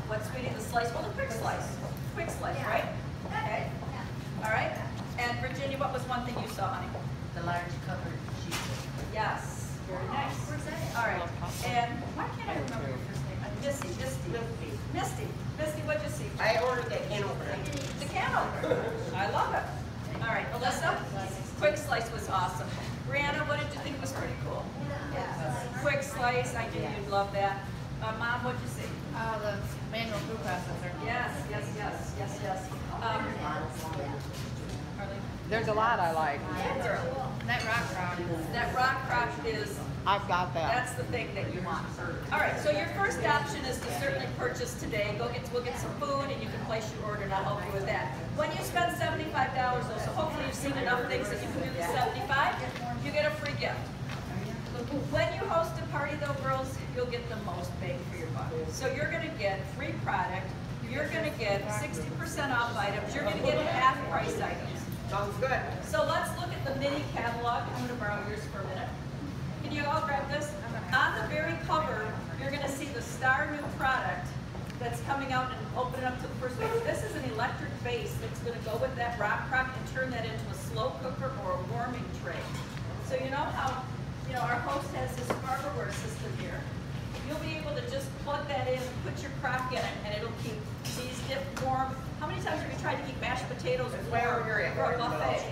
S1: What, sweetie, the slice? Well, the quick slice. Quick slice, right? Okay. All right. And Virginia, what was one thing you saw, honey?
S3: The large covered sheet.
S1: Yes. Very nice.
S4: Where's that at?
S1: All right. And why can't I remember your first name? Misty. Misty, what'd you see?
S10: I ordered that can opener.
S1: The can opener. I love it. All right, Alyssa, quick slice was awesome. Brianna, what did you think was pretty cool? Quick slice, I knew you'd love that. Mom, what'd you see?
S5: The manual food processor.
S1: Yes. Arlene?
S7: There's a lot I like.
S1: Yeah, girl.
S5: That rock crown.
S1: That rock crotch is,
S7: I've got that.
S1: that's the thing that you want. All right, so your first option is to certainly purchase today. We'll get some food and you can place your order and I'll help you with that. When you spend $75 though, so hopefully you've seen enough things that you can do the 75, you get a free gift. When you host a party though, girls, you'll get the most bang for your buck. So you're gonna get free product, you're gonna get 60% off items, you're gonna get half price items.
S10: Sounds good.
S1: So let's look at the mini catalog. I'm gonna borrow yours for a minute. Can you all grab this? On the very cover, you're gonna see the star new product that's coming out and open it up to the first page. This is an electric base that's gonna go with that rock crock and turn that into a slow cooker or a warming tray. So you know how, our host has this Farberware system here. You'll be able to just plug that in, put your crock in it, and it'll keep these dipped warm. How many times have you tried to keep mashed potatoes warm for a buffet?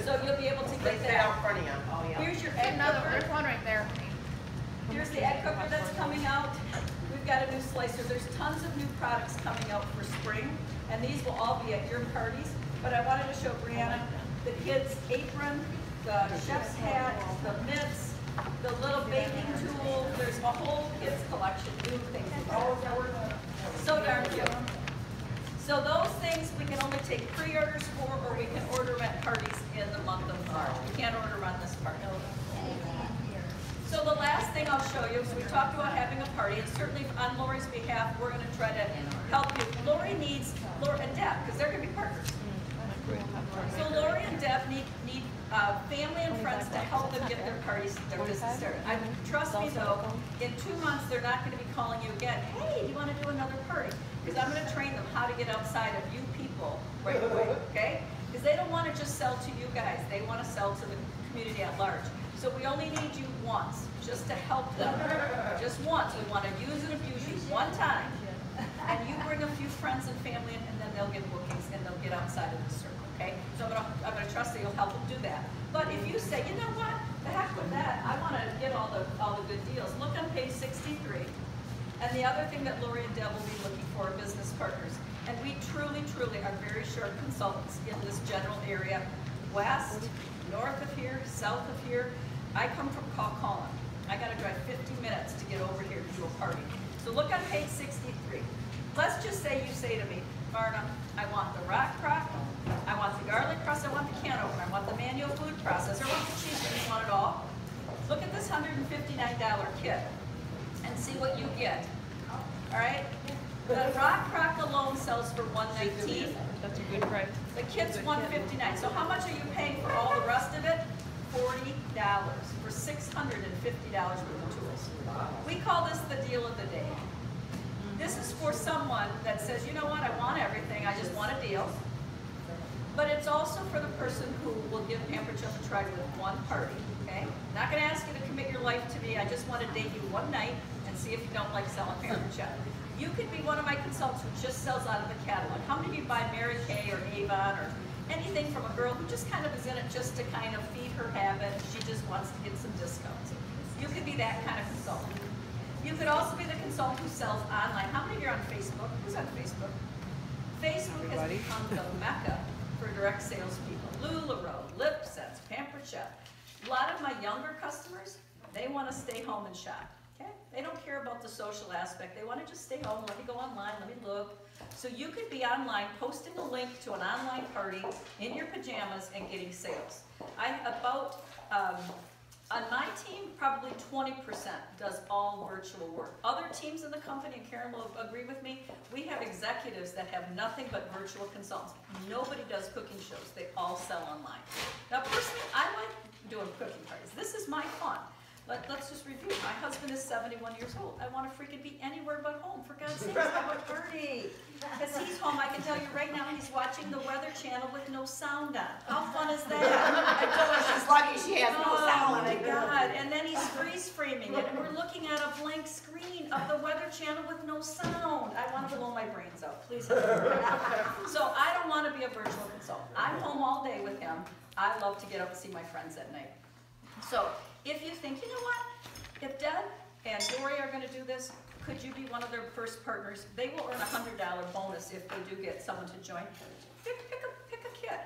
S1: So you'll be able to get
S10: Right
S1: that.
S10: out front of you.
S1: Oh, yeah. Here's your egg
S5: Another,
S1: cooker.
S5: there's one right there.
S1: Here's the egg cooker that's coming out. We've got a new slicer. There's tons of new products coming out for spring, and these will all be at your parties. But I wanted to show Brianna the kids' apron, the chef's hat, the mitts, the little baking tool. There's a whole kids collection, new things. So darn cute. So those things we can only take pre-orders for, or we can order them at parties in the month of March. We can't order them on this part. So the last thing I'll show you is we talked about having a party, and certainly on Lori's behalf, we're going to try to help you. Lori and Deb, because they're going to be partners. So Lori and Deb need family and friends to help them get their parties, their business started. Trust me though, in 2 months they're not going to be calling you again. Hey, do you want to do another party? Because I'm going to train them how to get outside of you people right away. Okay? Because they don't want to just sell to you guys. They want to sell to the community at large. So we only need you once, just to help them. Just once. We want to use and abuse you one time. And you bring a few friends and family in, and then they'll get bookings and they'll get outside of the circle. Okay? So I'm gonna trust that you'll help them do that. But if you say, you know what, the heck with that, I want to get all the good deals. Look on page 63. And the other thing that Lori and Deb will be looking for are business partners. And we truly are very sharp consultants in this general area, west, north of here, south of here. I come from Calcutta. I got to drive 50 minutes to get over here to do a party. So look on page 63. Let's just say you say to me, Marna, I want the rock crock, I want the garlic press, I want the can opener, I want the manual food processor, I want the cheese, you want it all? Look at this $159 kit and see what you get. All right? The rock crock alone sells for $119.
S2: That's a good price.
S1: The kit's $159. So how much are you paying for all the rest of it? $40 for $650 worth of tools. We call this the deal of the day. This is for someone that says, you know what, I want everything, I just want a deal. But it's also for the person who will give Pampered Chef a try with one party, okay? Not gonna ask you to commit your life to me, I just want to date you one night and see if you don't like selling Pampered Chef. You could be one of my consultants who just sells out of the catalog. How many of you buy Mary Kay or Avon or anything from a girl who just kind of is in it just to kind of feed her habit, she just wants to get some discounts? You could be that kind of consultant. You could also be the consultant who sells online. How many of you are on Facebook? Who's on Facebook? Facebook has become the mecca for direct sales people. LuLaRoe, Lip Sense, Pampered Chef. A lot of my younger customers, they want to stay home and shop. Okay? They don't care about the social aspect. They want to just stay home, let me go online, let me look. So you could be online, posting a link to an online party in your pajamas and getting sales. On my team, probably 20% does all virtual work. Other teams in the company, and Karen will agree with me, we have executives that have nothing but virtual consultants. Nobody does cooking shows. They all sell online. Now, personally, I like doing cooking parties. This is my fun. Let's just review. My husband is 71 years old. I want to freaking be anywhere but home. For God's sakes, have a party. Because he's home, I can tell you right now, he's watching the Weather Channel with no sound on. How fun is that?
S10: I told her she's lucky she has no sound.
S1: Oh my God. And then he's freeze framing it, and we're looking at a blank screen of the Weather Channel with no sound. I want to blow my brains out. Please help me. So I don't want to be a virtual consultant. I'm home all day with him. I love to get up and see my friends at night. So if you think, you know what, if Deb and Dory are going to do this, could you be one of their first partners? They will earn a $100 bonus if they do get someone to join. Pick a kid.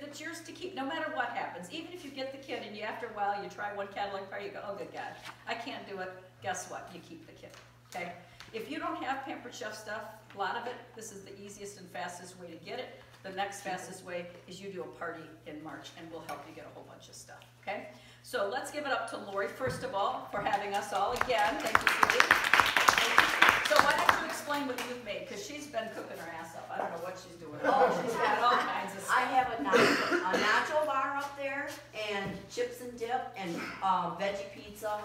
S1: That's yours to keep, no matter what happens. Even if you get the kid and after a while you try one Cadillac car, you go, oh good God, I can't do it. Guess what? You keep the kid. Okay? If you don't have Pampered Chef stuff, a lot of it, this is the easiest and fastest way to get it. The next fastest way is you do a party in March and we'll help you get a whole bunch of stuff. Okay? So let's give it up to Lori, first of all, for having us all again. Thank you, sweetie. So why don't you explain what you've made? Because she's been cooking her ass off. I don't know what she's doing. Oh, she's got all kinds of stuff.
S3: I have a nacho bar up there, and chips and dip, and veggie pizza,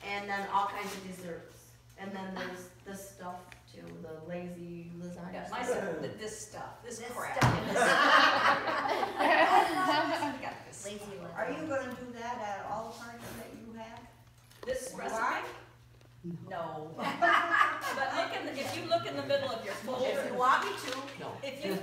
S3: and then all kinds of desserts. And then there's this stuff too, the lazy lasagna.
S1: Yeah, I said this stuff, this crap.
S4: Lazy one.
S9: Are you gonna do that at all the parties that you have?
S1: This
S9: You
S1: recipe?
S9: are?
S1: No. But if you look in the middle of your folder.
S3: If you want me to, no.
S1: If you